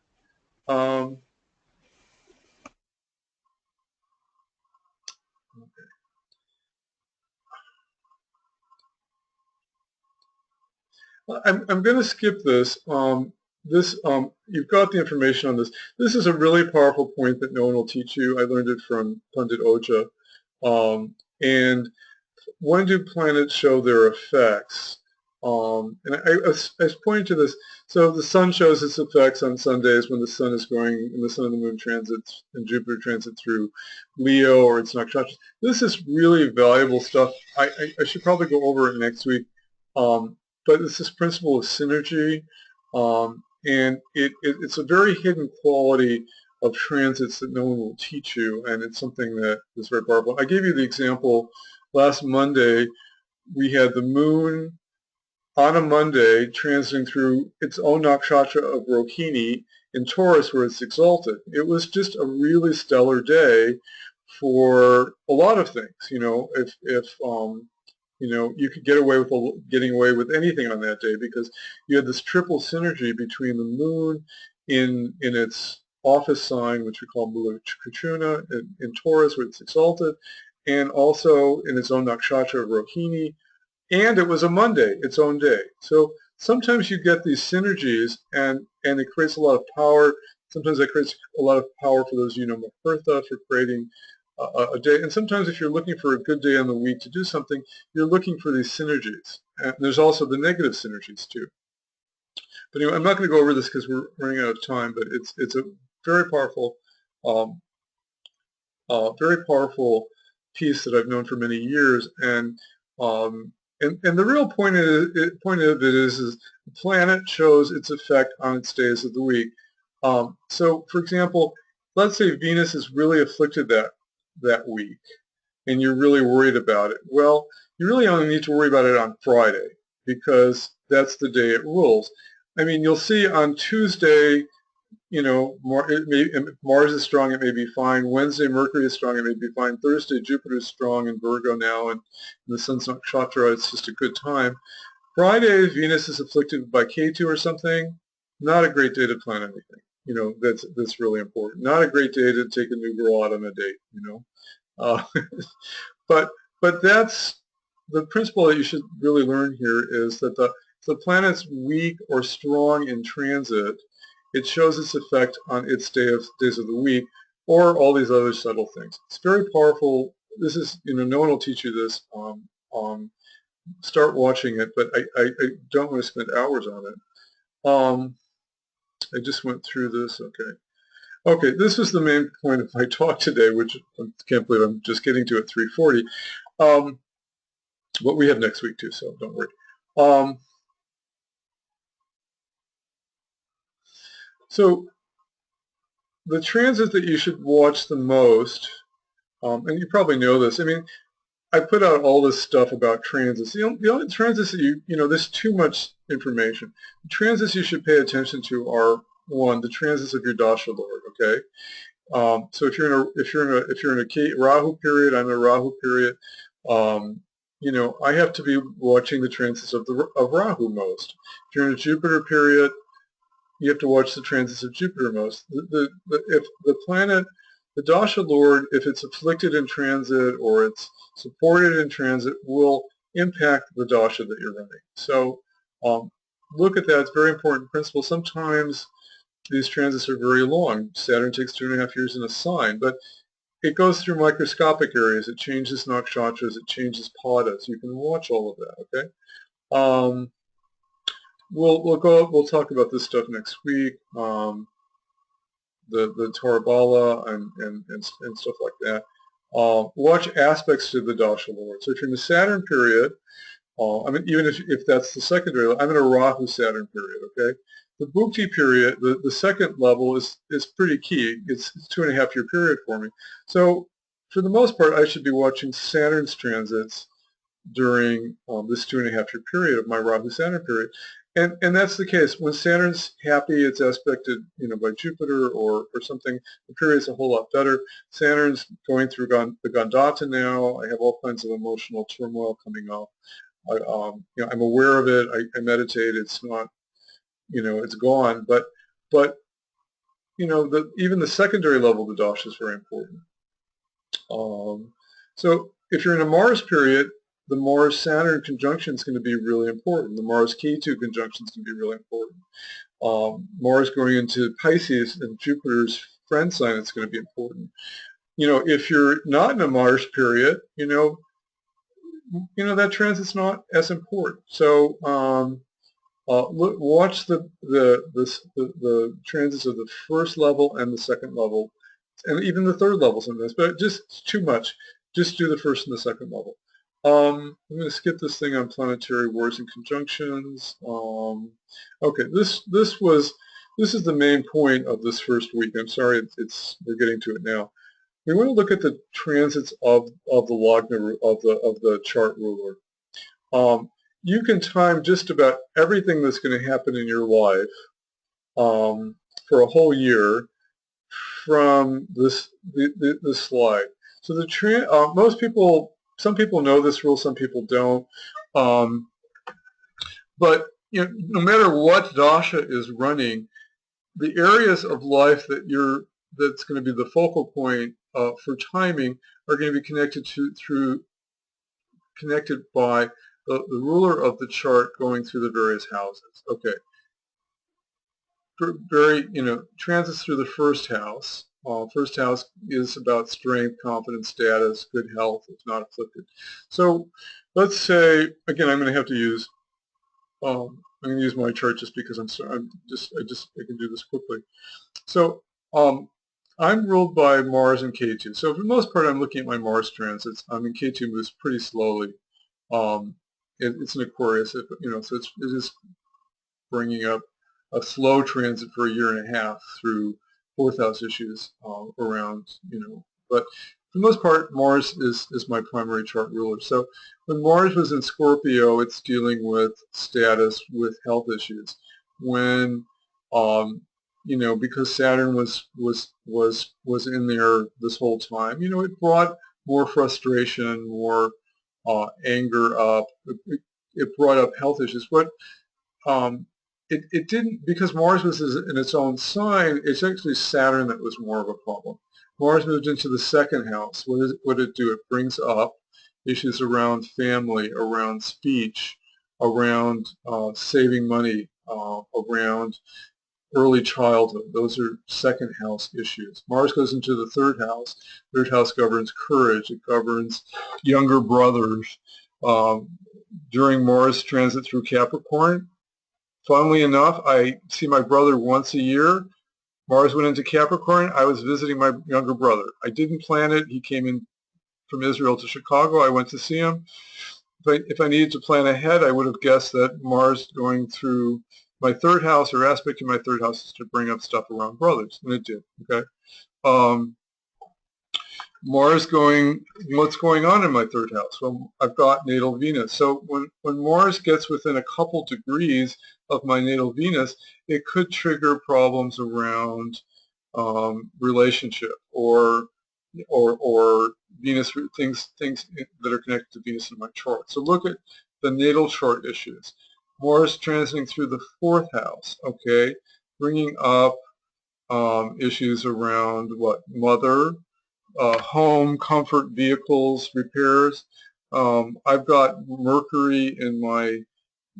I'm going to skip this. You've got the information on this. This is a really powerful point that no one will teach you. I learned it from Pundit Oja. And when do planets show their effects? And I was pointing to this. So the sun shows its effects on Sundays when the sun is going, and the sun and the moon transits, and Jupiter transit through Leo or its nakshatra. This is really valuable stuff. I should probably go over it next week. But it's this principle of synergy, and it's a very hidden quality of transits that no one will teach you, and it's something that is very powerful. I gave you the example last Monday. We had the moon on a Monday transiting through its own nakshatra of Rohini in Taurus, where it's exalted. It was just a really stellar day for a lot of things. You know, if you know, you could get away with getting away with anything on that day because you had this triple synergy between the moon in its office sign, which we call Mula Krichuna, in Taurus, where it's exalted, and also in its own nakshatra of Rohini, and it was a Monday, its own day. So sometimes you get these synergies, and it creates a lot of power. Sometimes it creates a lot of power for those, you know, Mahartha, for creating a day. And sometimes if you're looking for a good day on the week to do something, you're looking for these synergies. And there's also the negative synergies too. But anyway, I'm not going to go over this because we're running out of time, but it's a very powerful piece that I've known for many years. And the real point of it is the planet shows its effect on its days of the week. So for example, let's say Venus is really afflicted that week, and you're really worried about it. Well, you really only need to worry about it on Friday because that's the day it rules. I mean, you'll see on Tuesday, you know, Mars is strong, it may be fine. Wednesday, Mercury is strong, it may be fine. Thursday, Jupiter is strong in Virgo now, and the sun's nakshatra, it's just a good time. Friday, Venus is afflicted by Ketu or something. not a great day to plan anything. You know, that's really important. Not a great day to take a new girl out on a date. You know, uh, but that's the principle that you should really learn here is that the planet's weak or strong in transit, it shows its effect on its days of the week, or all these other subtle things. It's very powerful. This is, you know, no one will teach you this. Start watching it, but I don't want to spend hours on it. I just went through this. Okay, this was the main point of my talk today, which I can't believe I'm just getting to at 3:40. But we have next week too, so don't worry. So the transit that you should watch the most, and you probably know this. I mean, I put out all this stuff about transits. The only transits that you know, there's too much information. The transits you should pay attention to are, one, the transits of your dasha lord. Okay, so if you're in a Rahu period, I'm in a Rahu period. You know, I have to be watching the transits of Rahu most. If you're in a Jupiter period, you have to watch the transits of Jupiter most. If the planet, the dasha lord, if it's afflicted in transit or it's supported in transit, will impact the dasha that you're running. So look at that. It's a very important principle. Sometimes these transits are very long. Saturn takes 2.5 years in a sign, but it goes through microscopic areas. It changes nakshatras. It changes padas. You can watch all of that. Okay. We'll talk about this stuff next week. The Torabala and stuff like that. Watch aspects to the dasha lord. So if you're in the Saturn period, I mean, even if that's the secondary, I'm in a Rahu Saturn period. Okay. The Bhukti period, the second level is pretty key. It's a 2.5 year period for me. So for the most part, I should be watching Saturn's transits during this 2.5 year period of my Rahu Saturn period. And that's the case. When Saturn's happy, it's aspected, you know, by Jupiter or something. The period's a whole lot better. Saturn's going through the Gandhata now. I have all kinds of emotional turmoil coming up. You know, I'm aware of it. I meditate. It's not, you know, it's gone. But you know, even the secondary level of the dasha is very important. So if you're in a Mars period, the Mars-Saturn conjunction is going to be really important. The Mars-Ketu conjunction is going to be really important. Mars going into Pisces and Jupiter's friend sign, it's going to be important. You know, if you're not in a Mars period, you know that transit's not as important. So watch the transits of the first level and the second level, and even the third level sometimes, but just too much. Just do the first and the second level. I'm going to skip this thing on planetary wars and conjunctions. Okay, this is the main point of this first week. I'm sorry, we're getting to it now. We want to look at the transits of the lagna of the chart ruler. You can time just about everything that's going to happen in your life for a whole year from this slide. So most people, some people know this rule, some people don't. But you know, no matter what dasha is running, the areas of life that's going to be the focal point for timing are going to be connected by the ruler of the chart going through the various houses. Okay. Transits through the first house. First house is about strength, confidence, status, good health, if not afflicted. So let's say, again, I'm going to have to use, I'm going to use my chart just because I can do this quickly. So I'm ruled by Mars and Ketu. So for the most part, I'm looking at my Mars transits. I mean, Ketu moves pretty slowly. It's an Aquarius, so it is bringing up a slow transit for a year and a half through fourth house issues around, but for the most part, Mars is my primary chart ruler. So when Mars was in Scorpio, it's dealing with status, with health issues. When because Saturn was in there this whole time, it brought more frustration, more anger up. It brought up health issues. But it didn't, because Mars was in its own sign, it's actually Saturn that was more of a problem. Mars moved into the second house. What did it do? It brings up issues around family, around speech, around saving money, around early childhood. Those are second house issues. Mars goes into the third house. Third house governs courage. It governs younger brothers. During Mars transit through Capricorn, funnily enough, I see my brother once a year. Mars went into Capricorn. I was visiting my younger brother. I didn't plan it. He came in from Israel to Chicago. I went to see him. If I needed to plan ahead, I would have guessed that Mars going through my third house or aspect in my third house is to bring up stuff around brothers, and it did. Okay. Mars going, what's going on in my third house? Well, I've got natal Venus. So when Mars gets within a couple degrees of my natal Venus, it could trigger problems around relationship or Venus, things that are connected to Venus in my chart. So look at the natal chart issues. Mars transiting through the fourth house, okay, bringing up issues around what? Mother, home, comfort, vehicles, repairs. I've got Mercury in my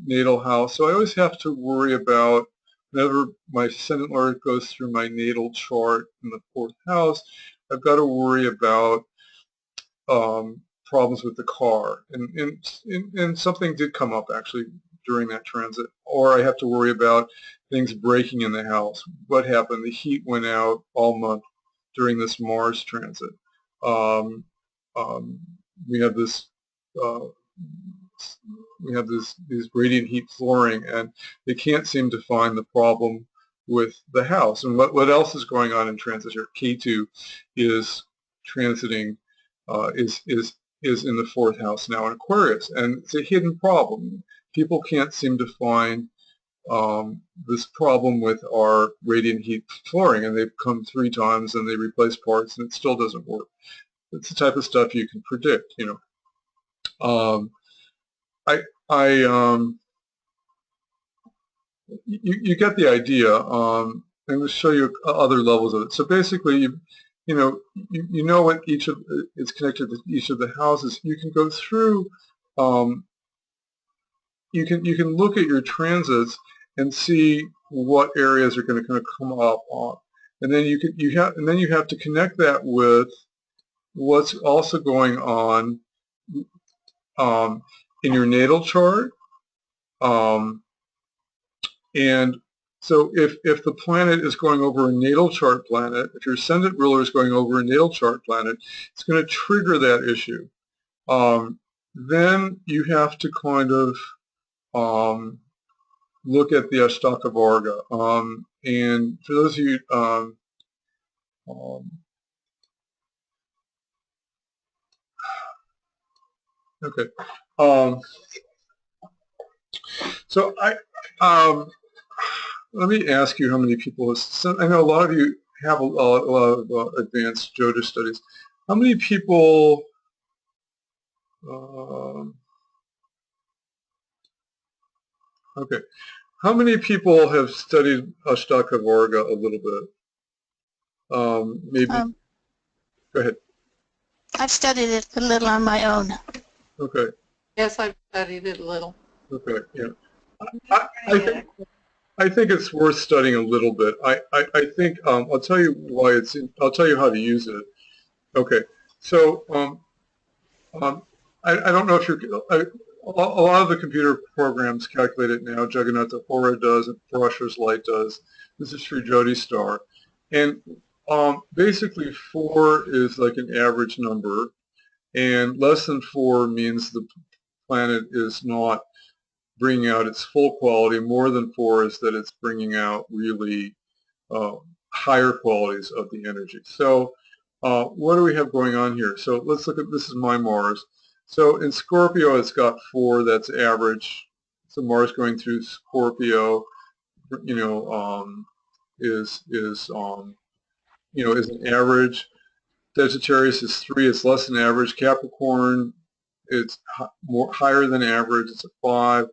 natal house, so I always have to worry about whenever my ascendant lord goes through my natal chart in the fourth house, I've got to worry about problems with the car. And something did come up actually during that transit. Or I have to worry about things breaking in the house. What happened? The heat went out all month during this Mars transit. We have this these radiant heat flooring, and they can't seem to find the problem with the house. And what else is going on in transit here? K2 is transiting, is in the fourth house now in Aquarius, and it's a hidden problem. People can't seem to find this problem with our radiant heat flooring, and they've come 3 times and they replace parts and it still doesn't work. It's the type of stuff you can predict, you know. You get the idea. I'm going to show you other levels of it. So basically, you know what each of is connected to each of the houses. You can go through. You can look at your transits and see what areas are going to kind of come up on, and then you have to connect that with what's also going on in your natal chart. And so if the planet is going over a natal chart planet, if your ascendant ruler is going over a natal chart planet, it's going to trigger that issue. Then you have to kind of look at the Ashtakavarga. And for those of you, okay. So let me ask you how many people, I know a lot of you have a lot of advanced Jyotish studies. How many people, okay, how many people have studied Ashtakavarga a little bit? Maybe, go ahead. I've studied it a little on my own. Okay. Yes, I've studied it a little. Okay, yeah. I think it's worth studying a little bit. I think I'll tell you why I'll tell you how to use it. Okay, so I don't know if a lot of the computer programs calculate it now. Jagannatha Hora does, and Parashara's Light does. This is through Jyotistar, and basically 4 is like an average number, and less than 4 means the planet is not bringing out its full quality. More than 4 is that it's bringing out really higher qualities of the energy. So what do we have going on here? So let's look at, this is my Mars. So in Scorpio, it's got 4, that's average. So Mars going through Scorpio, you know, is an average. Sagittarius is 3, it's less than average. Capricorn, it's higher than average, it's a 5.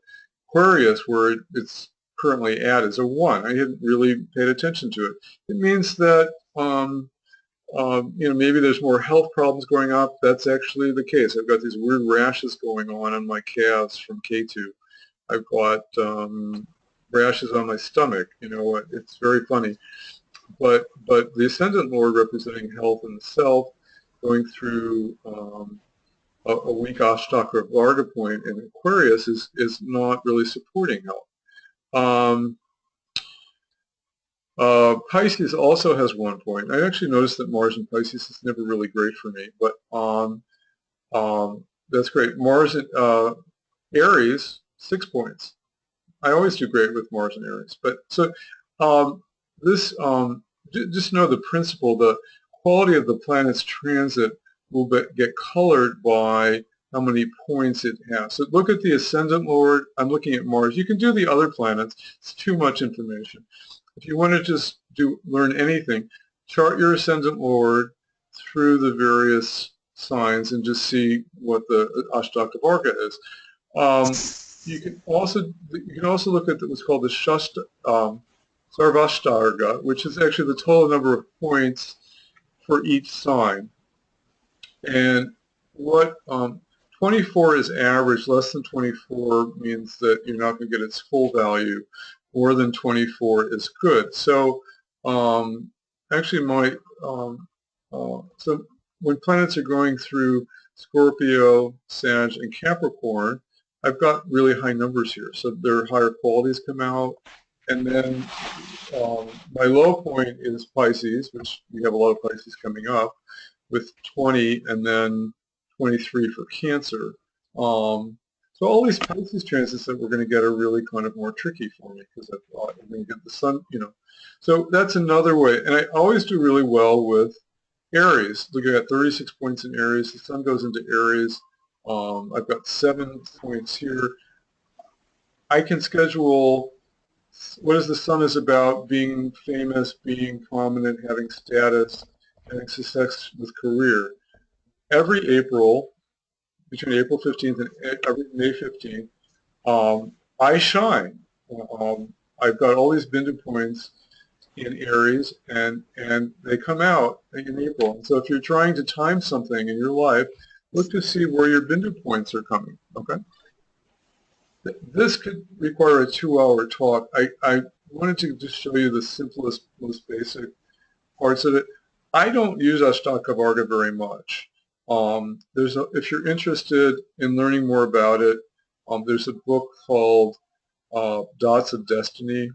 Aquarius, where it's currently at is a 1. I hadn't really paid attention to it. It means that maybe there's more health problems going up. That's actually the case. I've got these weird rashes going on my calves from K2. I've got rashes on my stomach. It's very funny. But the Ascendant Lord representing health in the self, going through a weak Ashtakavarga point in Aquarius is not really supporting health. Pisces also has 1 point. I actually noticed that Mars in Pisces is never really great for me, but that's great. Mars in Aries, 6 points. I always do great with Mars and Aries. But so this, just know the principle, the quality of the planet's transit will get colored by how many points it has. So look at the Ascendant Lord. I'm looking at Mars. You can do the other planets. It's too much information. If you want to just learn anything, chart your Ascendant Lord through the various signs and just see what the Ashtakavarga is. You can also look at what's called the Sarvashtarga, which is actually the total number of points for each sign. And what 24 is average. Less than 24 means that you're not going to get its full value. More than 24 is good. So actually so when planets are going through Scorpio, Sag, and Capricorn, I've got really high numbers here. So their higher qualities come out. And then my low point is Pisces, which we have a lot of Pisces coming up, with 20 and then 23 for Cancer. So all these Pisces transits that we're going to get are really kind of more tricky for me because I'm going to get the sun, So that's another way. And I always do really well with Aries. Look, I got 36 points in Aries. The sun goes into Aries. I've got 7 points here. I can schedule what is the sun is about: being famous, being prominent, having status, having success with career. Every April, between April 15th and every May 15th, I shine. I've got all these Bindu points in Aries, and they come out in April. And so if you're trying to time something in your life, look to see where your Bindu points are coming, okay? This could require a 2-hour talk. I wanted to just show you the simplest, most basic parts of it. I don't use Ashtakavarga very much. If you're interested in learning more about it, there's a book called Dots of Destiny.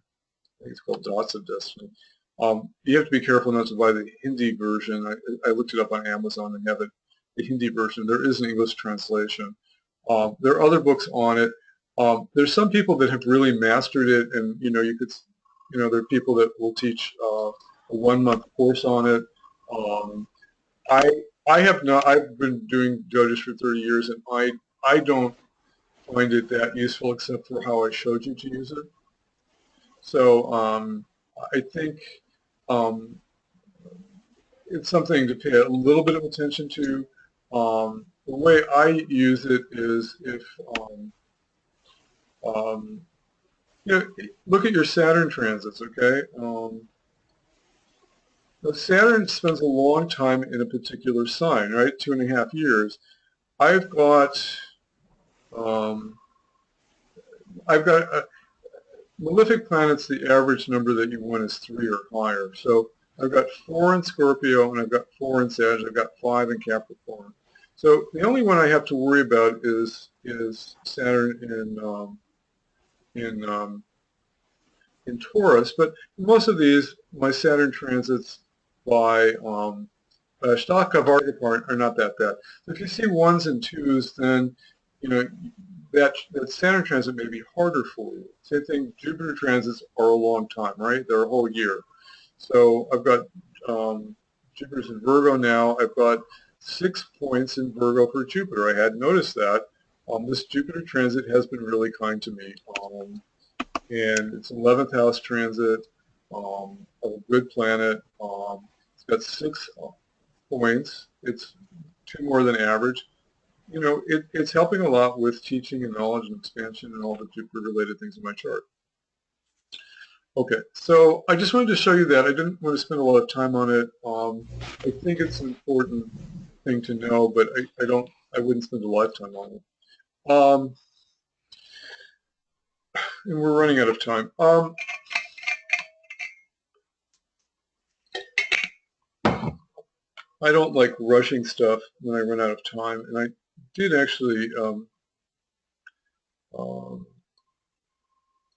I think it's called Dots of Destiny. You have to be careful not to buy the Hindi version. I looked it up on Amazon and have the Hindi version. There is an English translation. There are other books on it. There's some people that have really mastered it, and there are people that will teach a 1-month course on it. I have not. I've been doing judges for 30 years, and I don't find it that useful except for how I showed you to use it. So I think it's something to pay a little bit of attention to. The way I use it is if look at your Saturn transits, okay? Saturn spends a long time in a particular sign, right? 2.5 years. I've got malefic planets. The average number that you want is 3 or higher. So I've got 4 in Scorpio, and I've got 4 in Sag. I've got 5 in Capricorn. So the only one I have to worry about is Saturn in Taurus. But most of these, my Saturn transits by Ashtakavarga part are not that bad. So if you see 1s and 2s, then that Saturn transit may be harder for you. Same thing, Jupiter transits are a long time, right? They're a whole year. So I've got Jupiter's in Virgo now. I've got 6 points in Virgo for Jupiter. I hadn't noticed that. This Jupiter transit has been really kind to me. And it's 11th house transit of a good planet. It's got 6 points. It's 2 more than average. It's helping a lot with teaching and knowledge and expansion and all the Jupiter-related things in my chart. Okay, so I just wanted to show you that. I didn't want to spend a lot of time on it. I think it's an important thing to know, but I wouldn't spend a lifetime on it. And we're running out of time. I don't like rushing stuff when I run out of time, and I did actually.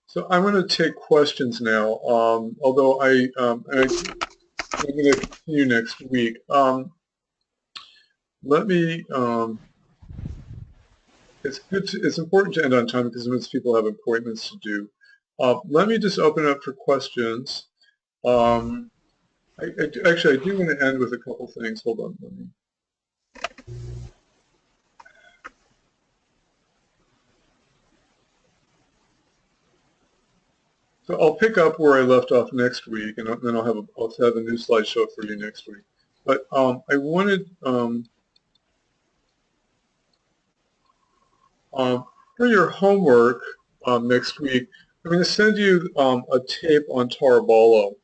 So I'm going to take questions now, although I'm going to continue next week. Let me. It's important to end on time because most people have appointments to do. Let me just open up for questions. Actually, I do want to end with a couple things. Hold on. Let me. So I'll pick up where I left off next week, and then I'll have a new slideshow for you next week. But I wanted for your homework next week, I'm going to send you a tape on Tarabolo,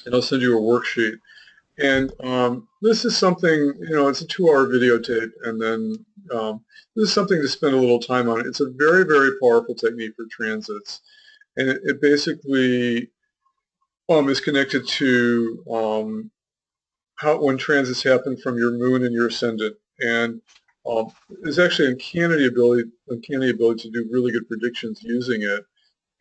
and I'll send you a worksheet. And this is something, it's a 2-hour videotape, and then this is something to spend a little time on. It's a very, very powerful technique for transits. And it basically is connected to when transits happen from your moon and your ascendant. And there's actually uncanny ability to do really good predictions using it.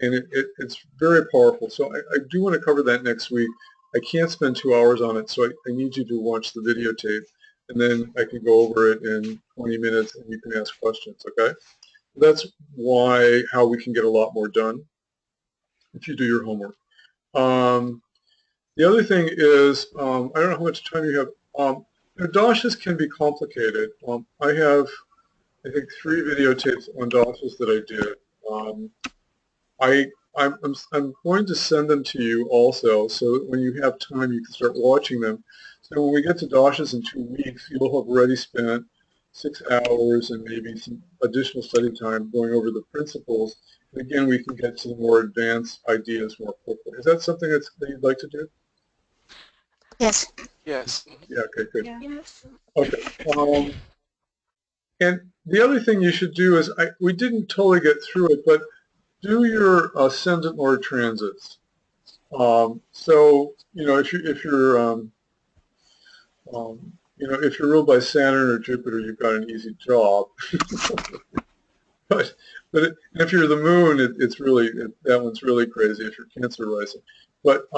And it's very powerful. So I do want to cover that next week. I can't spend 2 hours on it, so I need you to watch the videotape. And then I can go over it in 20 minutes, and you can ask questions, okay? That's how we can get a lot more done if you do your homework. The other thing is, I don't know how much time you have. Dashas can be complicated. I have, I think, 3 videotapes on dashas that I did. I'm going to send them to you also, so that when you have time, you can start watching them. So when we get to dashas in 2 weeks, you'll have already spent 6 hours and maybe some additional study time going over the principles. And again, we can get to the more advanced ideas more quickly. Is that something that you'd like to do? Yes. Yes. Yeah, okay, good. Yes. Okay. And the other thing you should do is, we didn't totally get through it, but do your ascendant lord transits. So, if you're ruled by Saturn or Jupiter, you've got an easy job. but if you're the moon, that one's really crazy if you're Cancer rising. But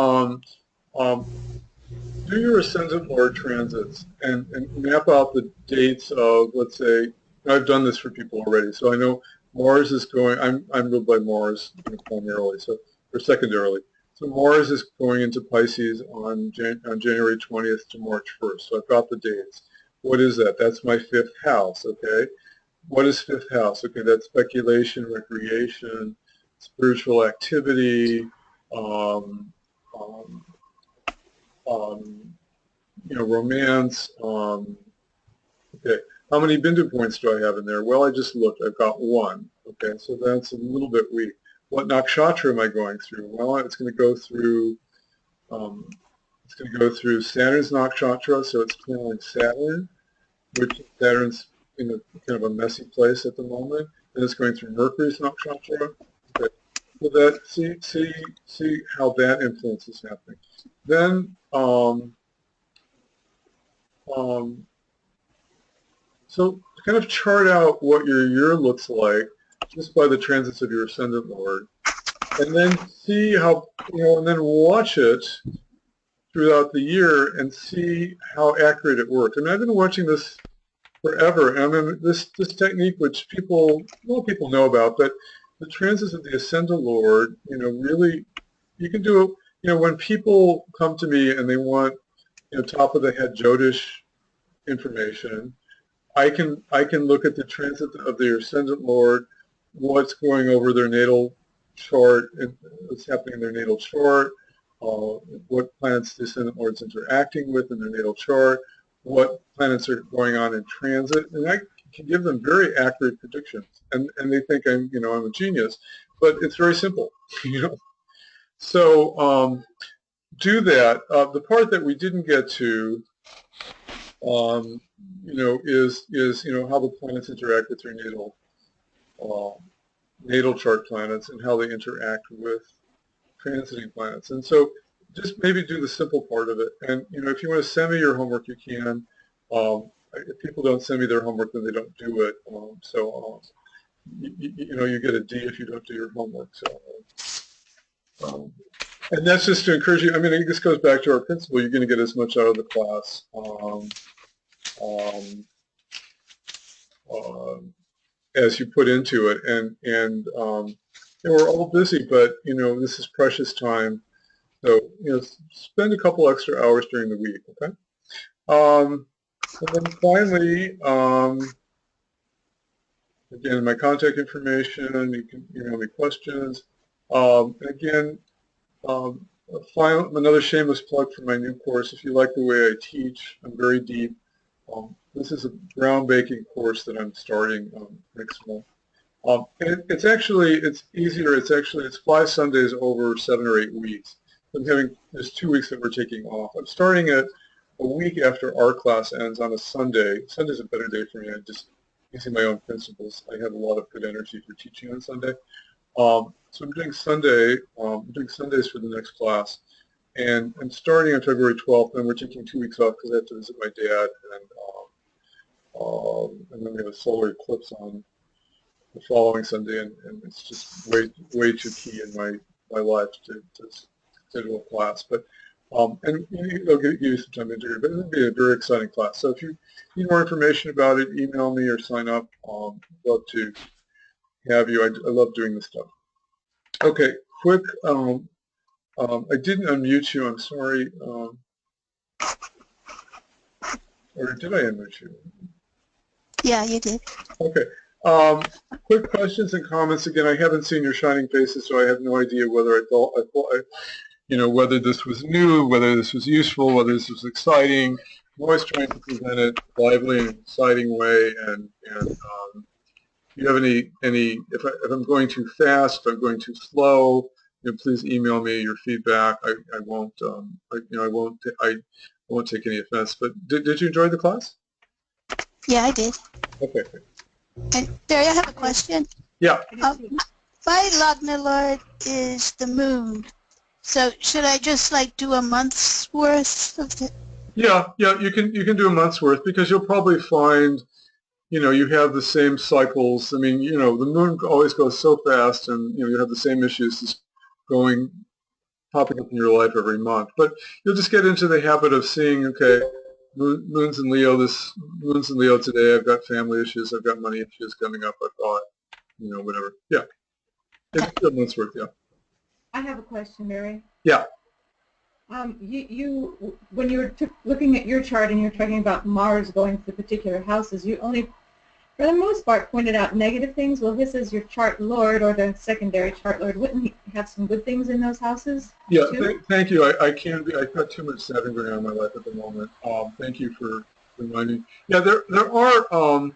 do your ascendant lord transits and map out the dates of, let's say, I've done this for people already, so I know Mars is going, I'm ruled by Mars primarily, or secondarily. So Mars is going into Pisces on January 20th to March 1st. So I've got the dates. What is that? That's my 5th house, okay? What is 5th house? Okay, that's speculation, recreation, spiritual activity, romance. Okay, how many Bindu points do I have in there? Well, I just looked. I've got 1. Okay, so that's a little bit weak. What nakshatra am I going through? Well, it's going to go through. Saturn's nakshatra, so it's kind of like Saturn, which Saturn's in a kind of a messy place at the moment. And it's going through Mercury's nakshatra. Okay. So that see how that influence is happening. Then so kind of chart out what your year looks like just by the transits of your ascendant lord, and then see how, and then watch it throughout the year and see how accurate it works. I mean, I've been watching this forever, and I mean, this technique, which most people know about, but the transits of the ascendant lord, really, you can do it. When people come to me and they want, top of the head Jyotish information, I can look at the transit of their ascendant lord, what's going over their natal chart, and what's happening in their natal chart, what planets the ascendant lord's interacting with in their natal chart, what planets are going on in transit, and I can give them very accurate predictions. And they think I'm a genius, but it's very simple, So do that. The part that we didn't get to, is how the planets interact with your natal chart planets and how they interact with transiting planets. And so just maybe do the simple part of it. And, if you want to send me your homework, you can. If people don't send me their homework, then they don't do it. You get a D if you don't do your homework. So, and that's just to encourage you. I mean, this goes back to our principle. You're going to get as much out of the class as you put into it. And we're all busy, but, this is precious time. So, spend a couple extra hours during the week, okay? And then finally, again, my contact information, you can email me questions. Again, another shameless plug for my new course. If you like the way I teach, I'm very deep. This is a groundbreaking course that I'm starting next month. It's easier. It's 5 Sundays over 7 or 8 weeks. There's 2 weeks that we're taking off. I'm starting it a week after our class ends on a Sunday. Sunday's a better day for me. I'm just using my own principles. I have a lot of good energy for teaching on Sunday. So I'm doing Sundays for the next class. And I'm starting on February 12th, and we're taking 2 weeks off because I have to visit my dad. And then we have a solar eclipse on the following Sunday, and it's just way too key in my life to schedule a class. But and they'll give you some time to integrate, but it'll be a very exciting class. So if you need more information about it, email me or sign up. I'd love to have you. I love doing this stuff. Okay, quick. I didn't unmute you. I'm sorry. Or did I unmute you? Yeah, you did. Okay. Quick questions and comments. Again, I haven't seen your shining faces, so I have no idea whether whether this was new, whether this was useful, whether this was exciting. I'm always trying to present it lively and exciting way. And if you have any, if I'm going too fast, if I'm going too slow, please email me your feedback. I won't take any offense. But did you enjoy the class? Yeah, I did. Okay. And Barry, I have a question. Yeah. My Lagna Lord is the moon. So should I just do a month's worth of it? Yeah, you can do a month's worth because you'll probably find, you have the same cycles. I mean, the moon always goes so fast, and you have the same issues just popping up in your life every month. But you'll just get into the habit of seeing, okay, moon's in Leo. Moon's in Leo today. I've got family issues. I've got money issues coming up. I thought, whatever. Yeah, it's a month's worth. Yeah. I have a question, Mary. Yeah. You when you were looking at your chart and you're talking about Mars going to the particular houses, you only, for the most part, pointed out negative things. Well, this is your chart lord, or the secondary chart lord. Wouldn't he have some good things in those houses? Yeah. Thank you. I've got too much Saturn going on in my life at the moment. Thank you for reminding me. Yeah, there are.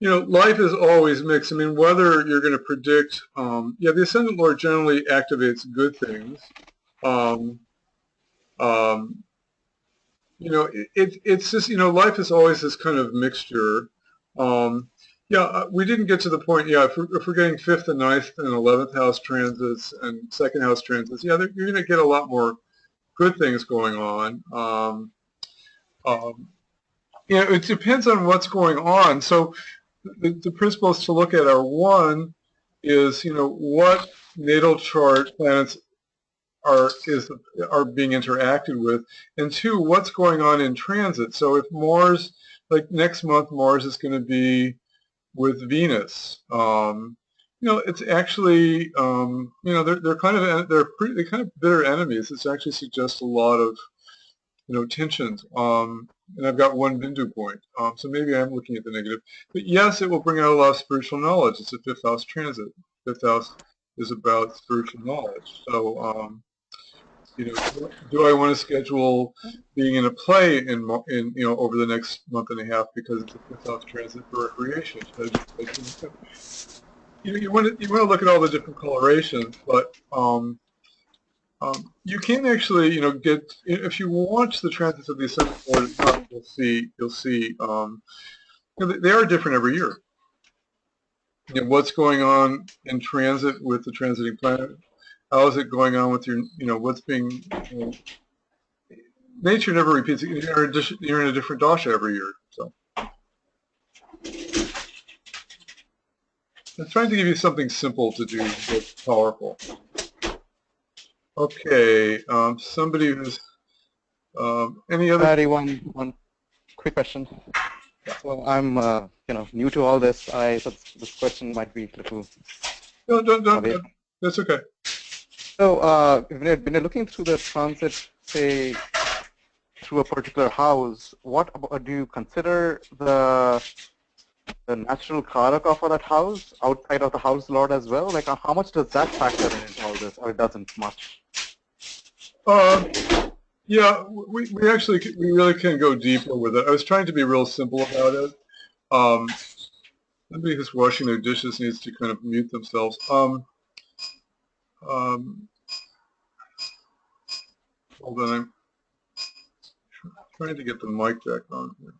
Life is always mixed. I mean, whether you're going to predict, the Ascendant Lord generally activates good things. It's just, life is always this kind of mixture. We didn't get to the point, if we're getting 5th and 9th and 11th house transits and 2nd house transits, you're going to get a lot more good things going on. It depends on what's going on. So the principles to look at are, one is, what natal chart planets are being interacted with, and 2, what's going on in transit. So if Mars, like next month, Mars is going to be with Venus. It's actually, they're kind of bitter enemies. This actually suggests a lot of, tensions. And I've got one Bindu point. So maybe I'm looking at the negative. But yes, it will bring out a lot of spiritual knowledge. It's a 5th house transit. 5th house is about spiritual knowledge. So, do I want to schedule being in a play over the next month and a half because it's a 5th house transit for recreation? You want to look at all the different colorations, but You can actually, get, if you watch the transits of the ascendant Lord, you'll see they are different every year. What's going on in transit with the transiting planet? How is it going on with your, what's being, nature never repeats. You're in a different dasha every year. So I'm trying to give you something simple to do that's powerful. Okay, somebody who's, any other? Patty, one quick question. So I'm, new to all this. So this question might be a little. No, don't. That's okay. So when you're looking through the transit, say, through a particular house, what do you consider the natural karaka for that house outside of the house lord as well? Like, how much does that factor into all this, or it doesn't much? Yeah, we really can go deeper with it. I was trying to be real simple about it. Somebody who's washing their dishes needs to kind of mute themselves. Hold on, I'm trying to get the mic back on here.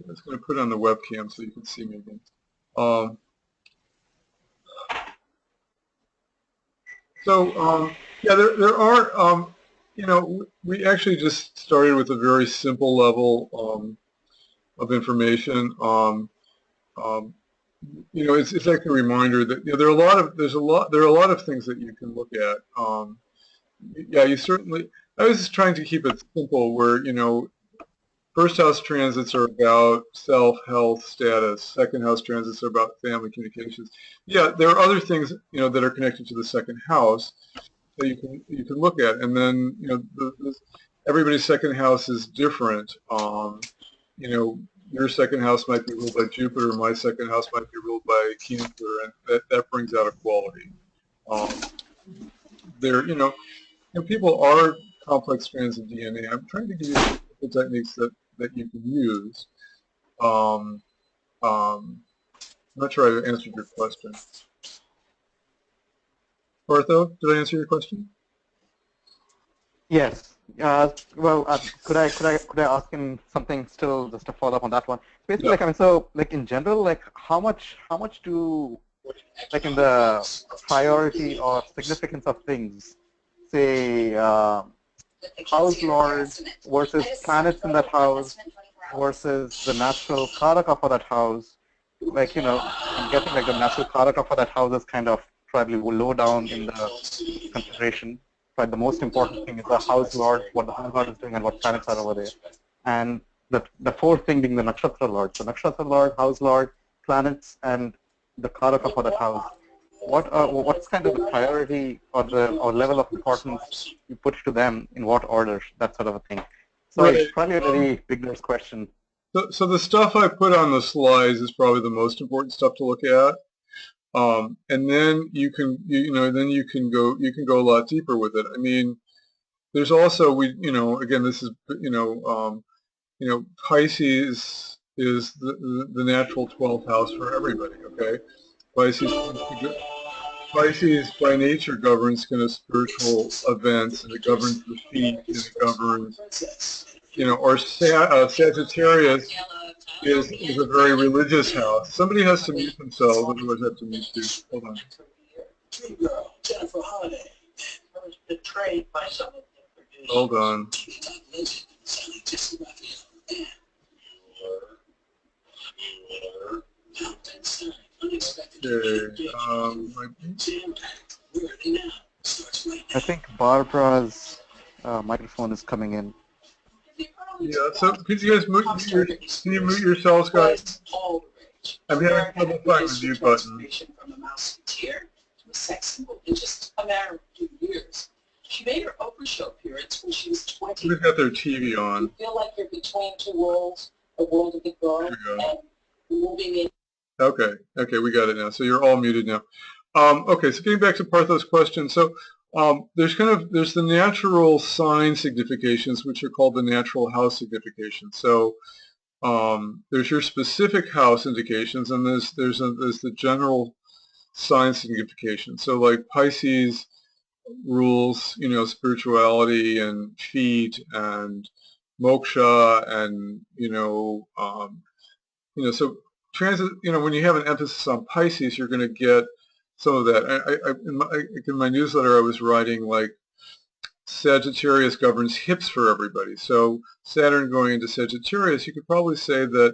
I was going to put on the webcam so you can see me again. Yeah, there are, we actually just started with a very simple level of information. It's like a reminder that there are a lot of things that you can look at. Yeah, you certainly. I was just trying to keep it simple, where first house transits are about self, health, status. Second house transits are about family, communications. Yeah, there are other things that are connected to the second house that you can look at, and then everybody's second house is different. Your second house might be ruled by Jupiter. My second house might be ruled by Cancer, and that brings out a quality. And people are complex strands of DNA. I'm trying to give you simple techniques that you can use. I'm not sure I answered your question. Partho, did I answer your question? Yes. Well, could I ask him something still, just to follow up on that one? Basically, Yeah. in general, how much do, in the priority or significance of things, say, house lord versus planets in that house versus the natural karaka for that house? I'm guessing the natural karaka for that house is kind of probably low down in the consideration. But the most important thing is the house lord, what the house lord is doing, and what planets are over there. And the fourth thing being the nakshatra lord. So nakshatra lord, house lord, planets, and the karaka for that house. What's kind of the priority or level of importance you put to them, in what order, that sort of a thing? So Right. It's probably a very beginner's question. So the stuff I put on the slides is probably the most important stuff to look at. And then you can go a lot deeper with it. I mean, there's also again, this is Pisces is the natural 12th house for everybody. Okay, Pisces by nature governs kind of spiritual events, and it governs the feet, and it governs or Sagittarius is a very religious house. Somebody has to mute themselves, otherwise I have to mute you. Hold on. Hold on. I think Barbara's microphone is coming in. Yeah, so could you guys can you mute yourselves, guys? I'm having trouble finding the mute button. She made her Oprah show appearance when she was 20. Who's got their TV on? You feel like you're between two worlds, the world of the girl and moving in. Okay, we got it now. So you're all muted now. Okay, so getting back to Partho's question. So there's the natural sign significations, which are called the natural house significations. So there's your specific house indications, and there's the general sign signification. So like Pisces rules, spirituality and feet and moksha, and so transit. When you have an emphasis on Pisces, you're going to get some of that. In my newsletter, I was writing like Sagittarius governs hips for everybody. So Saturn going into Sagittarius, you could probably say that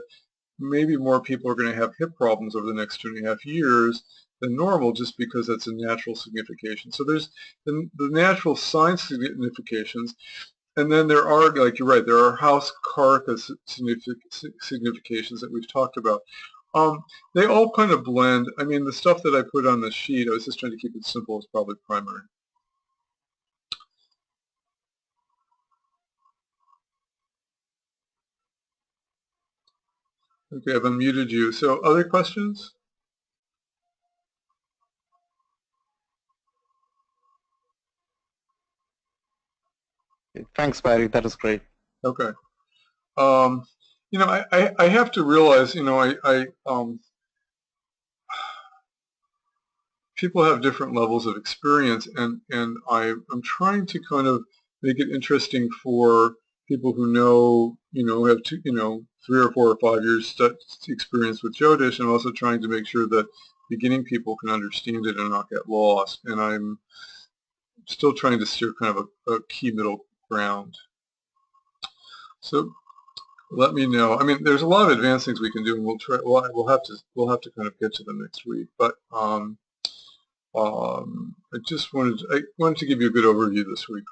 maybe more people are going to have hip problems over the next 2.5 years than normal, just because that's a natural signification. So there's the natural sign significations, and then there are, like you're right, there are house karaka significations that we've talked about. They all kind of blend. I mean, the stuff that I put on the sheet, I was just trying to keep it simple, is probably primary. Okay, I've unmuted you. So other questions? Thanks, Barry. That is great. Okay. I have to realize, people have different levels of experience, and I'm trying to kind of make it interesting for people who have 3 or 4 or 5 years experience with Jyotish, and I'm also trying to make sure that beginning people can understand it and not get lost. And I'm still trying to steer kind of a key middle ground. So let me know. I mean, there's a lot of advanced things we can do, and we'll try. We'll have to kind of get to them next week. But I wanted to give you a good overview this week.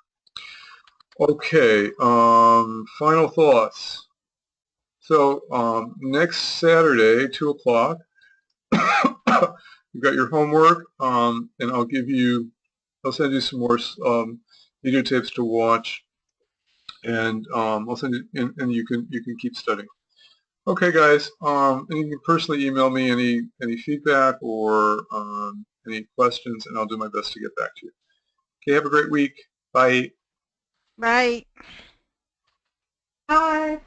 Okay. Final thoughts. So next Saturday, 2 o'clock, you've got your homework, and I'll send you some more videotapes to watch, and I'll send you, and you can keep studying. Okay, guys. And you can personally email me any feedback or any questions, and I'll do my best to get back to you. Okay, have a great week. Bye. Right. Bye.